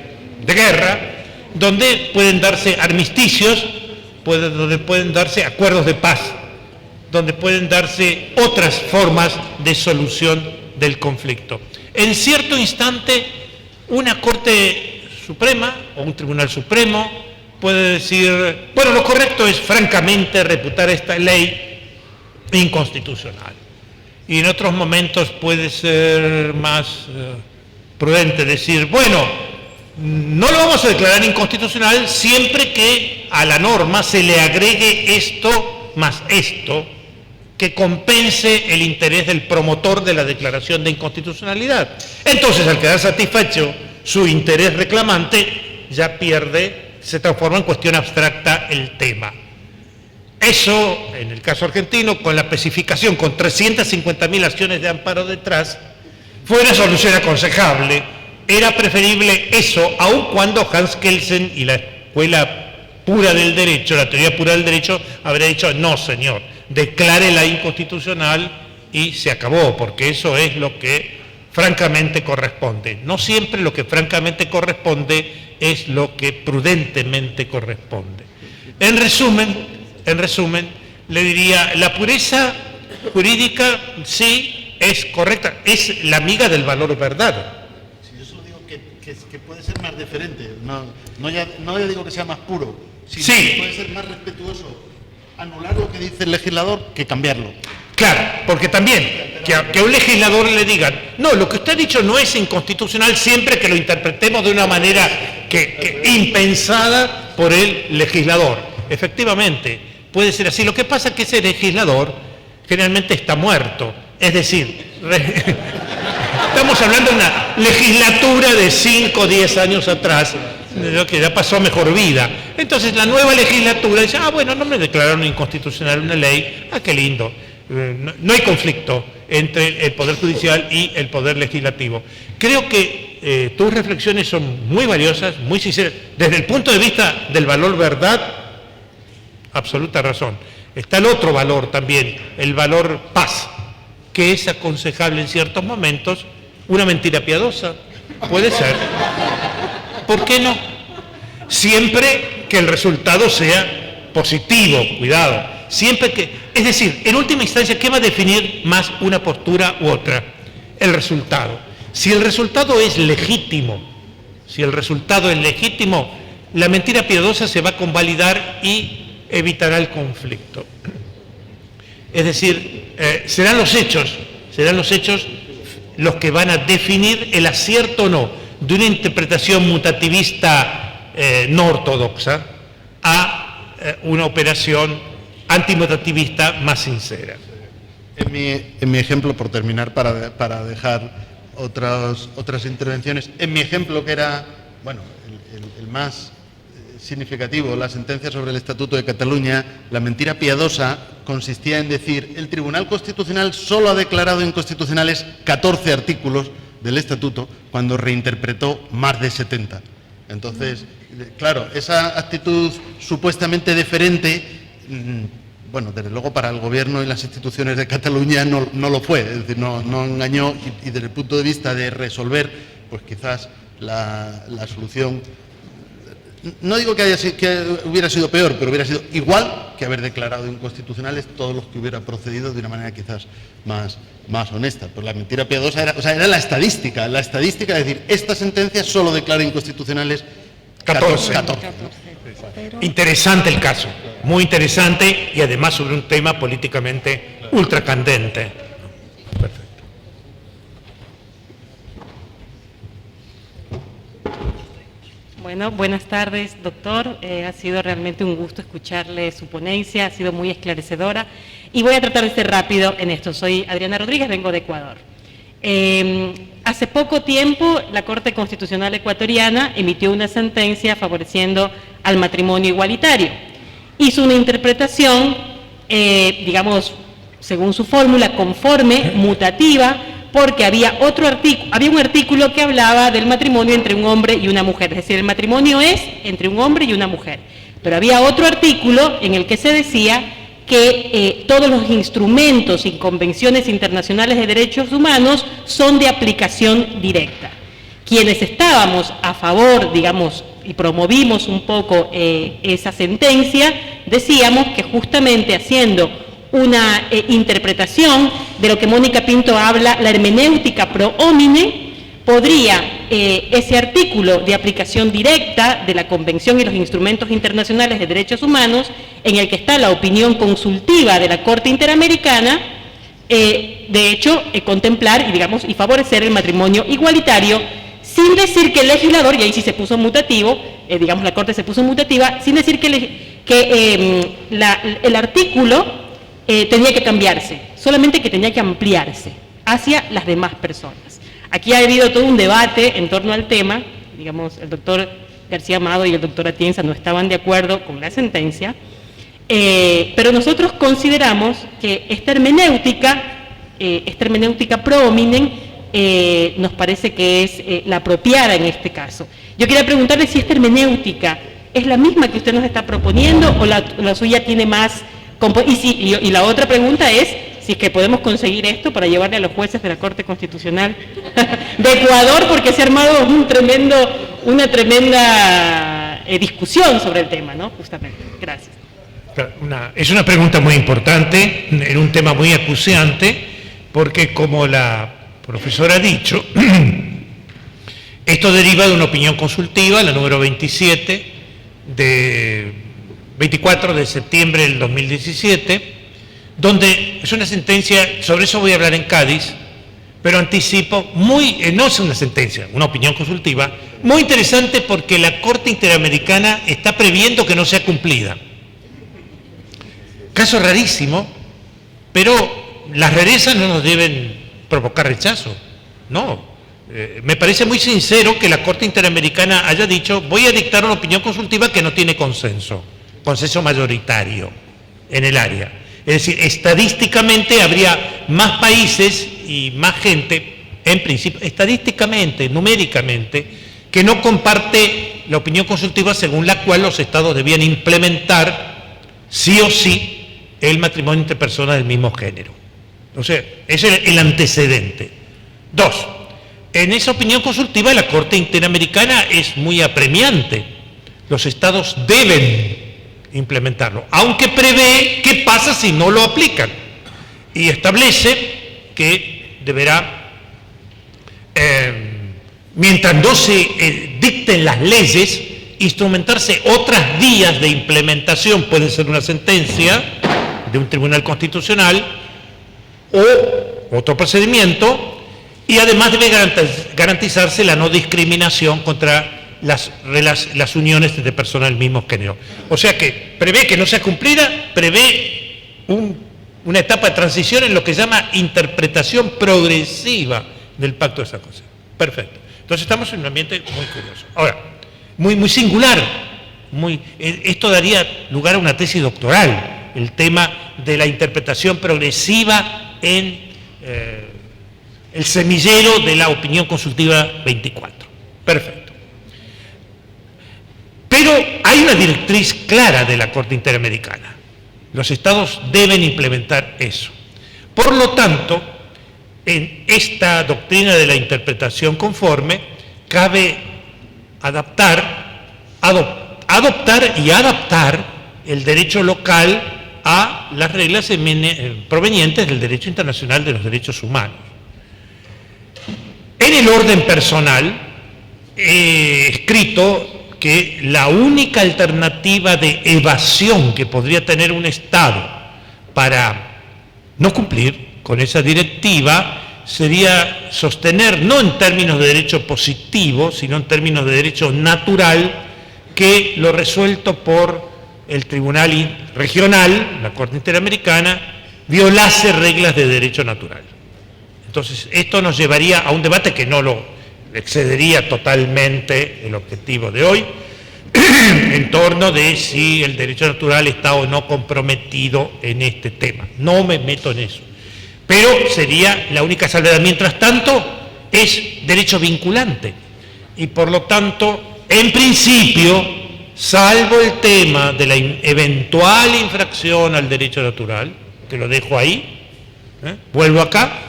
guerra, donde pueden darse armisticios, donde pueden darse acuerdos de paz, donde pueden darse otras formas de solución del conflicto. En cierto instante, una Corte Suprema o un Tribunal Supremo puede decir: bueno, lo correcto es francamente reputar esta ley inconstitucional. Y en otros momentos puede ser más prudente decir: bueno, no lo vamos a declarar inconstitucional siempre que a la norma se le agregue esto más esto, que compense el interés del promotor de la declaración de inconstitucionalidad. Entonces, al quedar satisfecho su interés reclamante, ya se transforma en cuestión abstracta el tema. Eso, en el caso argentino, con la especificación, con 350.000 acciones de amparo detrás, fue una solución aconsejable. Era preferible eso, aun cuando Hans Kelsen y la escuela pura del derecho, la teoría pura del derecho, habría dicho: no, señor, declárela inconstitucional y se acabó, porque eso es lo que francamente corresponde. No siempre lo que francamente corresponde es lo que prudentemente corresponde. En resumen, le diría, la pureza jurídica sí es correcta, es la amiga del valor verdad. Si yo solo digo que puede ser más diferente, no ya digo que sea más puro, sino sí, que puede ser más respetuoso anular lo que dice el legislador que cambiarlo. Claro, porque también que a un legislador le digan, no, lo que usted ha dicho no es inconstitucional siempre que lo interpretemos de una manera que impensada por el legislador. Efectivamente, puede ser así. Lo que pasa es que ese legislador generalmente está muerto. Es decir, estamos hablando de una legislatura de 5 o 10 años atrás, que ya pasó a mejor vida. Entonces la nueva legislatura dice, bueno, no me declararon inconstitucional una ley, qué lindo. No hay conflicto entre el Poder Judicial y el Poder Legislativo. Creo que tus reflexiones son muy valiosas, muy sinceras. Desde el punto de vista del valor verdad, absoluta razón. Está el otro valor también, el valor paz, que es aconsejable en ciertos momentos. Una mentira piadosa, puede ser. ¿Por qué no? Siempre que el resultado sea positivo, cuidado. Siempre que, es decir, en última instancia, ¿qué va a definir más una postura u otra? El resultado. Si el resultado es legítimo, la mentira piadosa se va a convalidar y evitará el conflicto. Es decir, serán los hechos los que van a definir el acierto o no de una interpretación mutativista no ortodoxa a una operación antimutativista más sincera. En mi ejemplo, por terminar, para dejar otras intervenciones, en mi ejemplo, que era, bueno, el más significativo, la sentencia sobre el Estatuto de Cataluña, la mentira piadosa consistía en decir, el Tribunal Constitucional solo ha declarado inconstitucionales 14 artículos del Estatuto cuando reinterpretó más de 70. Entonces, claro, esa actitud supuestamente deferente, bueno, desde luego para el Gobierno y las instituciones de Cataluña no lo fue, es decir, no engañó y desde el punto de vista de resolver, pues quizás la solución, no digo que hubiera sido peor, pero hubiera sido igual que haber declarado inconstitucionales todos los que hubiera procedido de una manera quizás más honesta. Pues la mentira piadosa era la estadística es decir, esta sentencia solo declara inconstitucionales 14. Interesante el caso, muy interesante y además sobre un tema políticamente ultracandente. Perfecto. Bueno, buenas tardes, doctor. Ha sido realmente un gusto escucharle su ponencia, ha sido muy esclarecedora y voy a tratar de ser rápido en esto. Soy Adriana Rodríguez, vengo de Ecuador. Hace poco tiempo la Corte Constitucional Ecuatoriana emitió una sentencia favoreciendo al matrimonio igualitario. Hizo una interpretación, digamos, según su fórmula, conforme, mutativa, porque había un artículo que hablaba del matrimonio entre un hombre y una mujer, es decir, el matrimonio es entre un hombre y una mujer. Pero había otro artículo en el que se decía que todos los instrumentos y convenciones internacionales de derechos humanos son de aplicación directa. Quienes estábamos a favor, digamos, y promovimos un poco esa sentencia, decíamos que justamente haciendo una interpretación de lo que Mónica Pinto habla, la hermenéutica pro homine, podría ese artículo de aplicación directa de la Convención y los instrumentos internacionales de derechos humanos, en el que está la opinión consultiva de la Corte Interamericana, de hecho, contemplar y, digamos, y favorecer el matrimonio igualitario, sin decir que el legislador, y ahí sí se puso mutativo, digamos, la Corte se puso mutativa, sin decir que el artículo tenía que cambiarse, solamente que tenía que ampliarse hacia las demás personas. Aquí ha habido todo un debate en torno al tema, digamos, el doctor García Amado y el doctor Atienza no estaban de acuerdo con la sentencia, pero nosotros consideramos que esta hermenéutica pro hominem nos parece que es la apropiada en este caso. Yo quería preguntarle si esta hermenéutica es la misma que usted nos está proponiendo o la suya tiene más... Y la otra pregunta es si es que podemos conseguir esto para llevarle a los jueces de la Corte Constitucional de Ecuador, porque se ha armado una tremenda discusión sobre el tema, ¿no? Justamente. Gracias. Es una pregunta muy importante, en un tema muy acuciante, porque como la profesora ha dicho, esto deriva de una opinión consultiva, la número 27, de 24 de septiembre del 2017, donde es una sentencia, sobre eso voy a hablar en Cádiz, pero anticipo, no es una sentencia, una opinión consultiva, muy interesante porque la Corte Interamericana está previendo que no sea cumplida. Caso rarísimo, pero las rarezas no nos deben provocar rechazo, no. Me parece muy sincero que la Corte Interamericana haya dicho, voy a dictar una opinión consultiva que no tiene consenso mayoritario en el área. Es decir, estadísticamente habría más países y más gente, en principio, estadísticamente, numéricamente, que no comparte la opinión consultiva según la cual los estados debían implementar sí o sí el matrimonio entre personas del mismo género. O sea, ese es el antecedente. 2. En esa opinión consultiva la Corte Interamericana es muy apremiante. Los estados deben implementarlo, aunque prevé qué pasa si no lo aplican. Y establece que deberá, mientras no se dicten las leyes, instrumentarse otras vías de implementación, puede ser una sentencia de un tribunal constitucional o otro procedimiento, y además debe garantizarse la no discriminación contra las uniones de personas del mismo género. O sea que prevé que no sea cumplida, prevé una etapa de transición en lo que se llama interpretación progresiva del Pacto de San José. Perfecto. Entonces estamos en un ambiente muy curioso. Ahora, muy singular. Esto daría lugar a una tesis doctoral, el tema de la interpretación progresiva en el semillero de la opinión consultiva 24. Perfecto. Pero hay una directriz clara de la Corte Interamericana. Los estados deben implementar eso. Por lo tanto, en esta doctrina de la interpretación conforme, cabe adoptar y adaptar el derecho local a las reglas provenientes del derecho internacional de los derechos humanos. En el orden personal, he escrito que la única alternativa de evasión que podría tener un Estado para no cumplir con esa directiva sería sostener, no en términos de derecho positivo, sino en términos de derecho natural, que lo resuelto por el Tribunal Regional, la Corte Interamericana, violase reglas de derecho natural. Entonces, esto nos llevaría a un debate que no lo excedería totalmente el objetivo de hoy, en torno de si el derecho natural está o no comprometido en este tema. No me meto en eso. Pero sería la única salvedad. Mientras tanto, es derecho vinculante. Y por lo tanto, en principio, salvo el tema de la eventual infracción al derecho natural, que lo dejo ahí, vuelvo acá,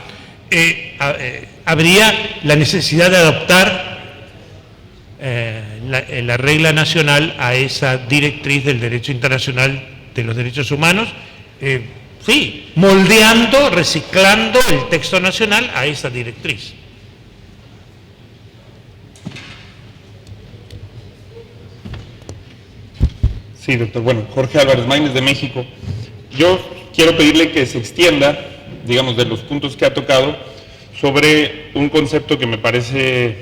habría la necesidad de adaptar la regla nacional a esa directriz del derecho internacional de los derechos humanos, sí, moldeando, reciclando el texto nacional a esa directriz. Sí, doctor. Bueno, Jorge Álvarez Maínez de México. Yo quiero pedirle que se extienda, digamos, de los puntos que ha tocado, sobre un concepto que me parece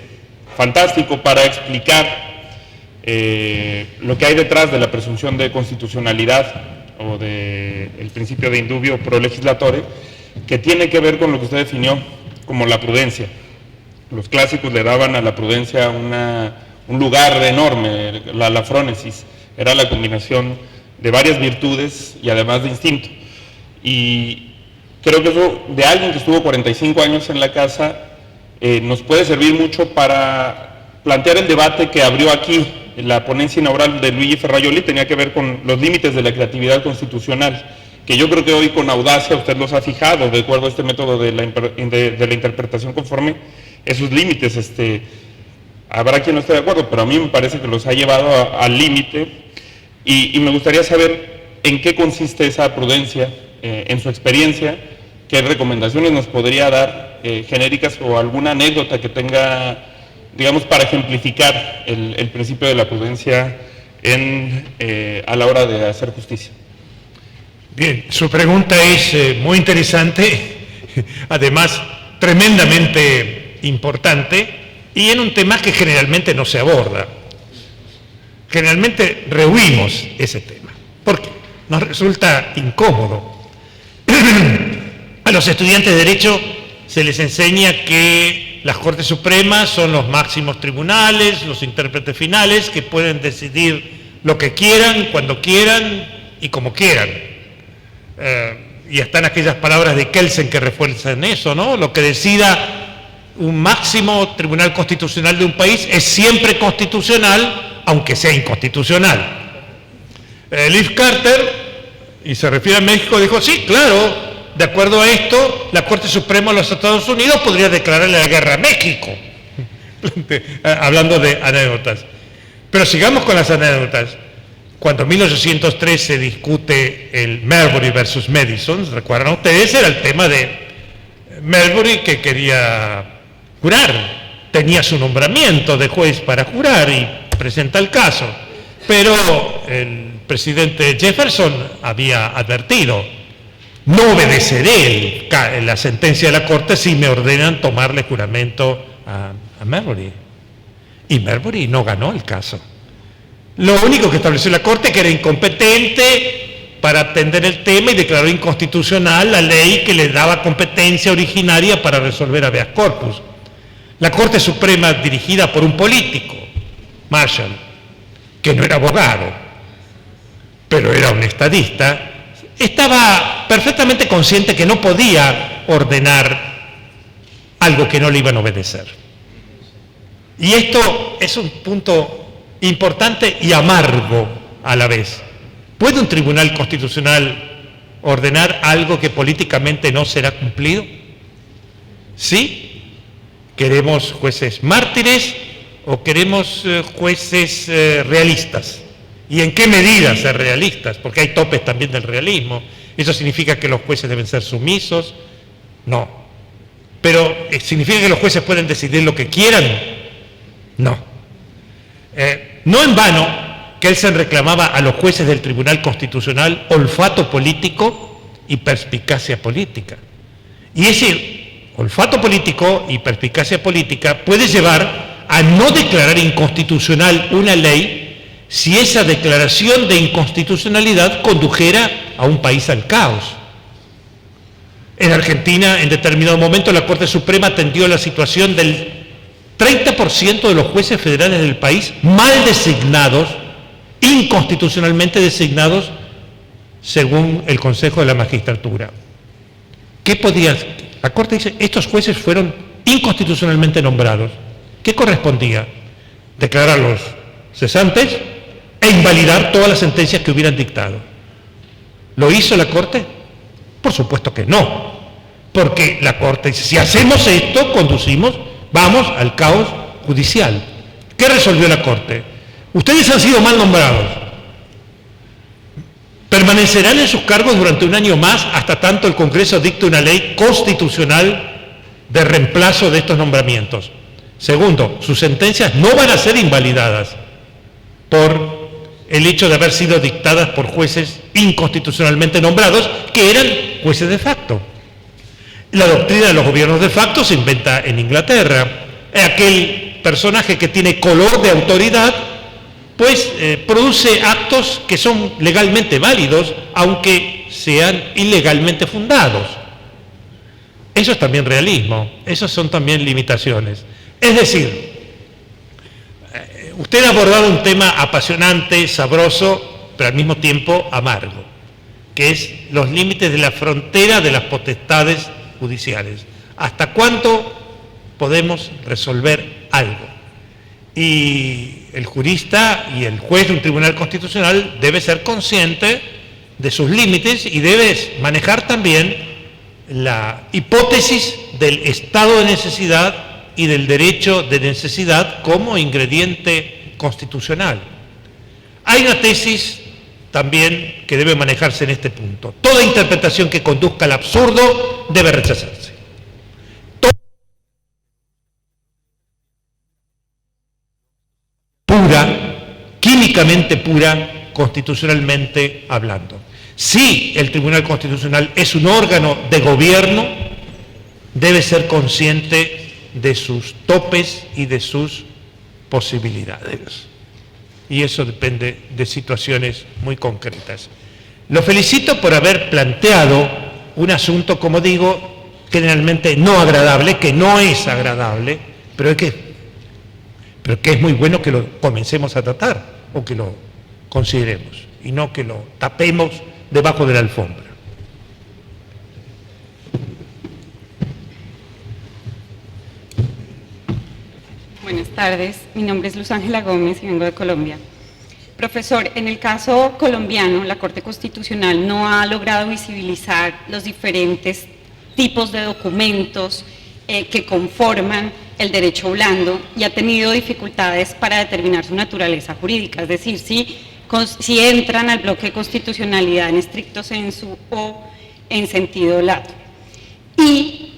fantástico para explicar lo que hay detrás de la presunción de constitucionalidad o del principio de indubio pro legislatore, que tiene que ver con lo que usted definió como la prudencia. Los clásicos le daban a la prudencia un lugar enorme, la frónesis. Era la combinación de varias virtudes y además de instinto. Y creo que eso, de alguien que estuvo 45 años en la casa, nos puede servir mucho para plantear el debate que abrió aquí. La ponencia inaugural de Luigi Ferrajoli tenía que ver con los límites de la creatividad constitucional, que yo creo que hoy con audacia usted los ha fijado, de acuerdo a este método de la interpretación conforme, esos límites. Habrá quien no esté de acuerdo, pero a mí me parece que los ha llevado al límite, y me gustaría saber en qué consiste esa prudencia, en su experiencia, qué recomendaciones nos podría dar genéricas o alguna anécdota que tenga, digamos, para ejemplificar el principio de la prudencia a la hora de hacer justicia. Bien, su pregunta es muy interesante, además tremendamente importante, y en un tema que generalmente no se aborda. Generalmente rehuimos ese tema. ¿Por qué? Nos resulta incómodo. A los estudiantes de Derecho se les enseña que las Cortes Supremas son los máximos tribunales, los intérpretes finales, que pueden decidir lo que quieran, cuando quieran y como quieran. Y están aquellas palabras de Kelsen que refuerzan eso, ¿no? Lo que decida un máximo tribunal constitucional de un país es siempre constitucional, aunque sea inconstitucional. Liv Carter, y se refiere a México, dijo, sí, claro, de acuerdo a esto, la Corte Suprema de los Estados Unidos podría declararle la guerra a México. Hablando de anécdotas. Pero sigamos con las anécdotas. Cuando en 1803 se discute el Marbury versus Madison, recuerdan ustedes, era el tema de Marbury que quería jurar, tenía su nombramiento de juez para jurar y presenta el caso, pero el presidente Jefferson había advertido, no obedeceré la sentencia de la Corte si me ordenan tomarle juramento a Marbury. Y Marbury no ganó el caso. Lo único que estableció la Corte que era incompetente para atender el tema y declaró inconstitucional la ley que le daba competencia originaria para resolver habeas corpus. La Corte Suprema, dirigida por un político, Marshall, que no era abogado, pero era un estadista, estaba perfectamente consciente que no podía ordenar algo que no le iban a obedecer. Y esto es un punto importante y amargo a la vez. ¿Puede un tribunal constitucional ordenar algo que políticamente no será cumplido? ¿Sí? ¿Queremos jueces mártires o queremos jueces realistas? ¿Y en qué medida ser realistas? Porque hay topes también del realismo. ¿Eso significa que los jueces deben ser sumisos? No. ¿Pero significa que los jueces pueden decidir lo que quieran? No. No en vano, Kelsen reclamaba a los jueces del Tribunal Constitucional olfato político y perspicacia política. Y ese olfato político y perspicacia política puede llevar a no declarar inconstitucional una ley si esa declaración de inconstitucionalidad condujera a un país al caos. En Argentina, en determinado momento, la Corte Suprema atendió la situación del 30% de los jueces federales del país mal designados, inconstitucionalmente designados, según el Consejo de la Magistratura. ¿Qué podía? La Corte dice, estos jueces fueron inconstitucionalmente nombrados. ¿Qué correspondía? Declararlos cesantes e invalidar todas las sentencias que hubieran dictado. ¿Lo hizo la Corte? Por supuesto que no, porque la Corte dice, si hacemos esto, vamos al caos judicial. ¿Qué resolvió la Corte? Ustedes han sido mal nombrados. Permanecerán en sus cargos durante un año más hasta tanto el Congreso dicte una ley constitucional de reemplazo de estos nombramientos. Segundo, sus sentencias no van a ser invalidadas por el hecho de haber sido dictadas por jueces inconstitucionalmente nombrados, que eran jueces de facto. La doctrina de los gobiernos de facto se inventa en Inglaterra. Aquel personaje que tiene color de autoridad, pues produce actos que son legalmente válidos, aunque sean ilegalmente fundados. Eso es también realismo, esos son también limitaciones. Es decir, usted ha abordado un tema apasionante, sabroso, pero al mismo tiempo amargo, que es los límites de la frontera de las potestades judiciales. ¿Hasta cuándo podemos resolver algo? Y el jurista y el juez de un tribunal constitucional debe ser consciente de sus límites y debes manejar también la hipótesis del estado de necesidad y del derecho de necesidad como ingrediente constitucional. Hay una tesis también que debe manejarse en este punto. Toda interpretación que conduzca al absurdo debe rechazarse. Pura, químicamente pura, constitucionalmente hablando. Si el Tribunal Constitucional es un órgano de gobierno, debe ser consciente de sus topes y de sus posibilidades. Y eso depende de situaciones muy concretas. Lo felicito por haber planteado un asunto, como digo, generalmente no agradable, que no es agradable, pero que es muy bueno que lo comencemos a tratar o que lo consideremos y no que lo tapemos debajo de la alfombra. Buenas tardes, mi nombre es Luz Ángela Gómez y vengo de Colombia. Profesor, en el caso colombiano, la Corte Constitucional no ha logrado visibilizar los diferentes tipos de documentos que conforman el derecho blando y ha tenido dificultades para determinar su naturaleza jurídica, es decir, si entran al bloque de constitucionalidad en estricto sensu o en sentido lato. Y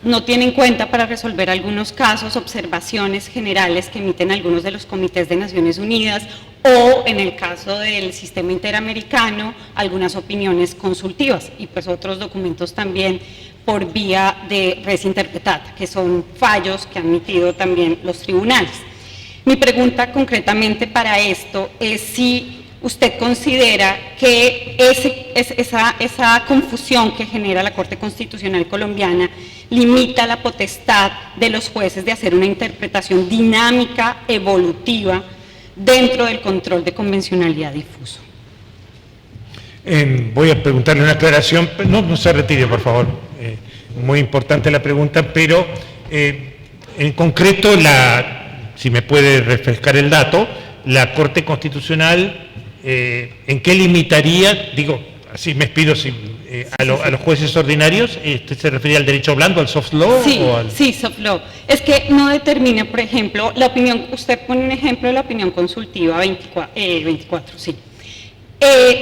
no tiene en cuenta para resolver algunos casos observaciones generales que emiten algunos de los comités de Naciones Unidas o, en el caso del sistema interamericano, algunas opiniones consultivas y pues otros documentos también por vía de res interpretata, que son fallos que han emitido también los tribunales. Mi pregunta concretamente para esto es si usted considera que esa confusión que genera la Corte Constitucional colombiana limita la potestad de los jueces de hacer una interpretación dinámica, evolutiva, dentro del control de convencionalidad difuso. Voy a preguntarle una aclaración, no se retire por favor, muy importante la pregunta, pero en concreto, si me puede refrescar el dato, la Corte Constitucional, ¿en qué limitaría, digo, así me expido a los jueces ordinarios? ¿Usted se refería al derecho blando, al soft law? Sí, soft law. Es que no determina, por ejemplo, la opinión, usted pone un ejemplo de la opinión consultiva 24, sí.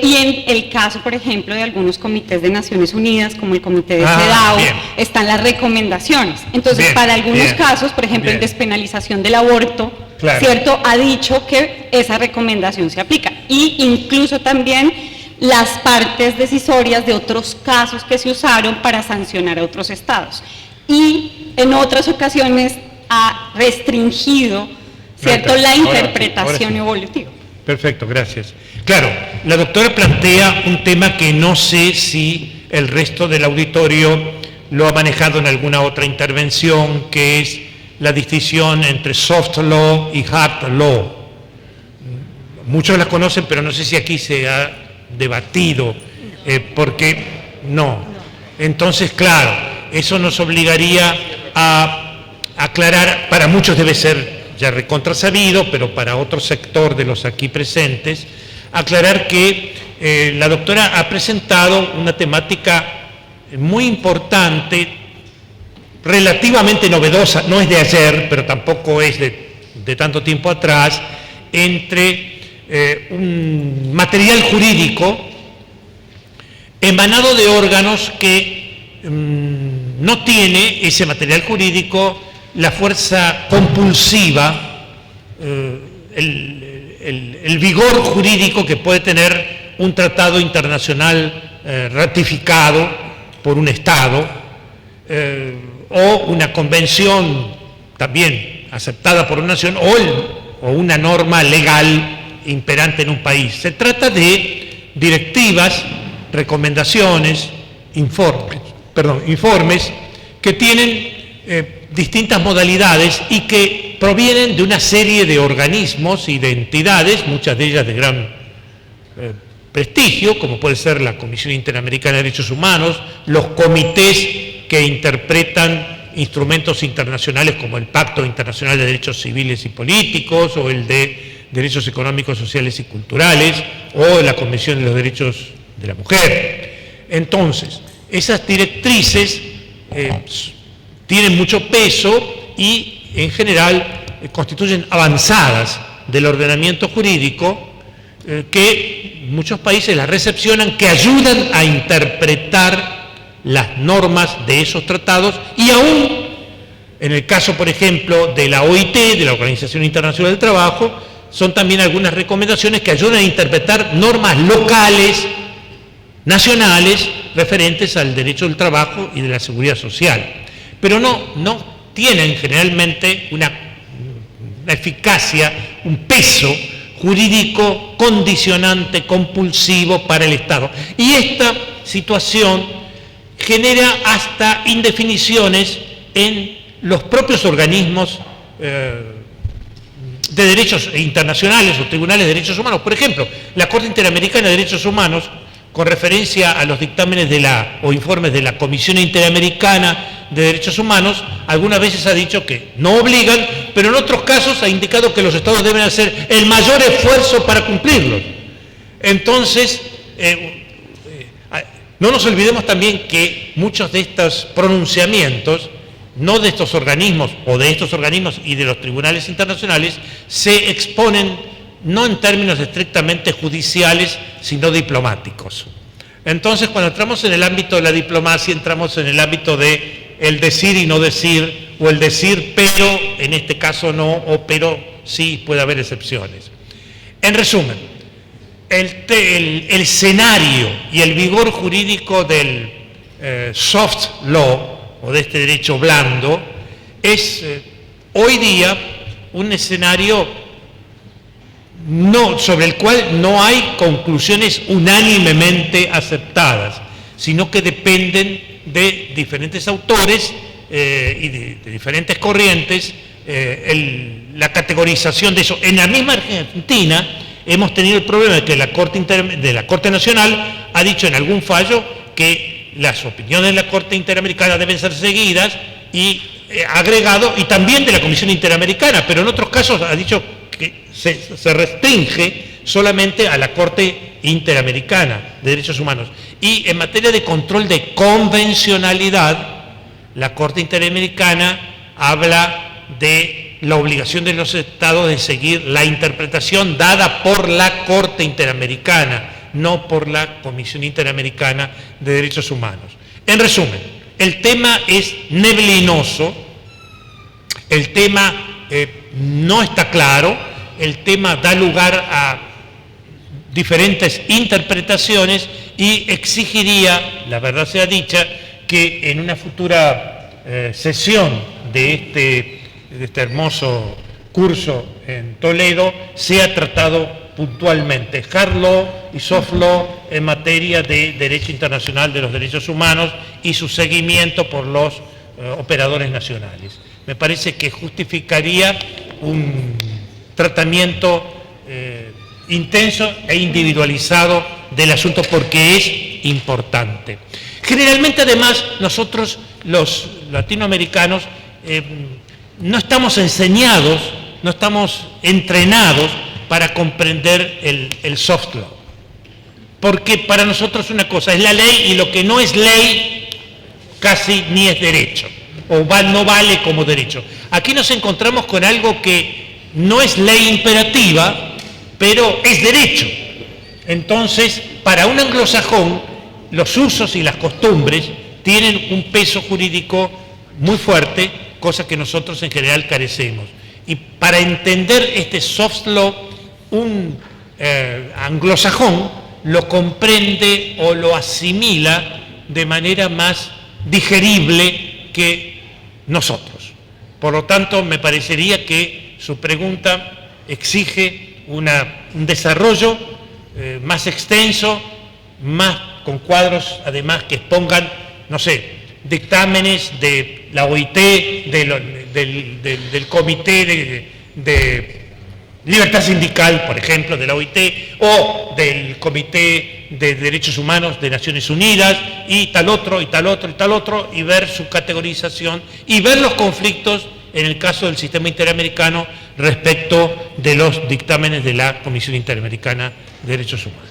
Y en el caso, por ejemplo, de algunos comités de Naciones Unidas, como el Comité de CEDAW, están las recomendaciones. Entonces, para algunos casos, por ejemplo, en despenalización del aborto, claro, ¿cierto?, ha dicho que esa recomendación se aplica. Y incluso también las partes decisorias de otros casos que se usaron para sancionar a otros estados. Y en otras ocasiones ha restringido, ¿cierto?, la interpretación evolutiva. Perfecto, gracias. Claro, la doctora plantea un tema que no sé si el resto del auditorio lo ha manejado en alguna otra intervención, que es la distinción entre soft law y hard law. Muchos la conocen, pero no sé si aquí se ha debatido, porque no. Entonces, claro, eso nos obligaría a aclarar, para muchos debe ser ya recontrasabido, pero para otro sector de los aquí presentes, aclarar que la doctora ha presentado una temática muy importante, relativamente novedosa, no es de ayer, pero tampoco es de tanto tiempo atrás, entre un material jurídico emanado de órganos que no tiene ese material jurídico la fuerza compulsiva, el vigor jurídico que puede tener un tratado internacional ratificado por un Estado o una convención también aceptada por una nación o una norma legal imperante en un país. Se trata de directivas, recomendaciones, informes que tienen distintas modalidades y que provienen de una serie de organismos y de entidades, muchas de ellas de gran prestigio, como puede ser la Comisión Interamericana de Derechos Humanos, los comités que interpretan instrumentos internacionales como el Pacto Internacional de Derechos Civiles y Políticos o el de Derechos Económicos, Sociales y Culturales, o la Convención de los Derechos de la Mujer. Entonces, esas directrices tienen mucho peso y, en general, constituyen avanzadas del ordenamiento jurídico que muchos países las recepcionan, que ayudan a interpretar las normas de esos tratados, y aún en el caso, por ejemplo, de la OIT, de la Organización Internacional del Trabajo, son también algunas recomendaciones que ayudan a interpretar normas locales, nacionales, referentes al derecho del trabajo y de la seguridad social. Pero no tienen generalmente una eficacia, un peso jurídico condicionante, compulsivo para el Estado. Y esta situación genera hasta indefiniciones en los propios organismos de derechos internacionales o tribunales de derechos humanos. Por ejemplo, la Corte Interamericana de Derechos Humanos, con referencia a los dictámenes o informes de la Comisión Interamericana de Derechos Humanos, algunas veces ha dicho que no obligan, pero en otros casos ha indicado que los Estados deben hacer el mayor esfuerzo para cumplirlos. Entonces, no nos olvidemos también que muchos de estos pronunciamientos, no de estos organismos o de estos organismos y de los tribunales internacionales, se exponen no en términos estrictamente judiciales, sino diplomáticos. Entonces, cuando entramos en el ámbito de la diplomacia, entramos en el ámbito de el decir y no decir, o el decir pero en este caso no, o pero sí, puede haber excepciones. En resumen, el escenario y el vigor jurídico del soft law, o de este derecho blando, es hoy día un escenario sobre el cual no hay conclusiones unánimemente aceptadas, sino que dependen de diferentes autores y de diferentes corrientes la categorización de eso. En la misma Argentina hemos tenido el problema de que la Corte Nacional ha dicho en algún fallo que las opiniones de la Corte Interamericana deben ser seguidas y agregado, y también de la Comisión Interamericana, pero en otros casos ha dicho que se restringe solamente a la Corte Interamericana de Derechos Humanos. Y en materia de control de convencionalidad, la Corte Interamericana habla de la obligación de los Estados de seguir la interpretación dada por la Corte Interamericana, no por la Comisión Interamericana de Derechos Humanos. En resumen, el tema es neblinoso, el tema no está claro, el tema da lugar a diferentes interpretaciones y exigiría, la verdad sea dicha, que en una futura sesión de este hermoso curso en Toledo sea tratado puntualmente hard law y soft law en materia de derecho internacional de los derechos humanos y su seguimiento por los operadores nacionales. Me parece que justificaría un tratamiento intenso e individualizado del asunto porque es importante. Generalmente, además, nosotros los latinoamericanos no estamos enseñados, no estamos entrenados para comprender el soft law. Porque para nosotros una cosa es la ley y lo que no es ley casi ni es derecho, o no vale como derecho. Aquí nos encontramos con algo que no es ley imperativa, pero es derecho. Entonces, para un anglosajón, los usos y las costumbres tienen un peso jurídico muy fuerte, cosa que nosotros en general carecemos. Y para entender este soft law, un anglosajón lo comprende o lo asimila de manera más digerible que nosotros. Por lo tanto, me parecería que su pregunta exige un desarrollo más extenso, más con cuadros además que expongan, no sé, dictámenes de la OIT, del Comité de Libertad Sindical, por ejemplo, de la OIT, o del Comité de Derechos Humanos de Naciones Unidas, y tal otro, y tal otro, y tal otro, y ver su categorización, y ver los conflictos en el caso del sistema interamericano respecto de los dictámenes de la Comisión Interamericana de Derechos Humanos.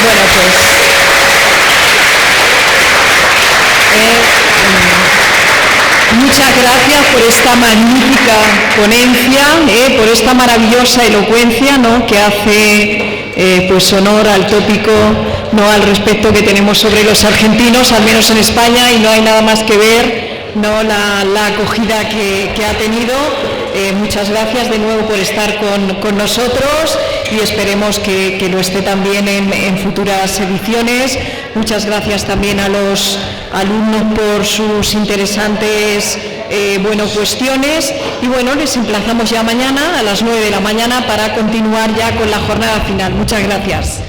Bueno, pues muchas gracias por esta magnífica ponencia, por esta maravillosa elocuencia, ¿no?, que hace pues honor al tópico, no al respeto que tenemos sobre los argentinos, al menos en España, y no hay nada más que ver, ¿no?, la acogida que ha tenido. Muchas gracias de nuevo por estar con nosotros y esperemos que lo esté también en futuras ediciones. Muchas gracias también a los alumnos por sus interesantes cuestiones y bueno, les emplazamos ya mañana a las 9 de la mañana para continuar ya con la jornada final. Muchas gracias.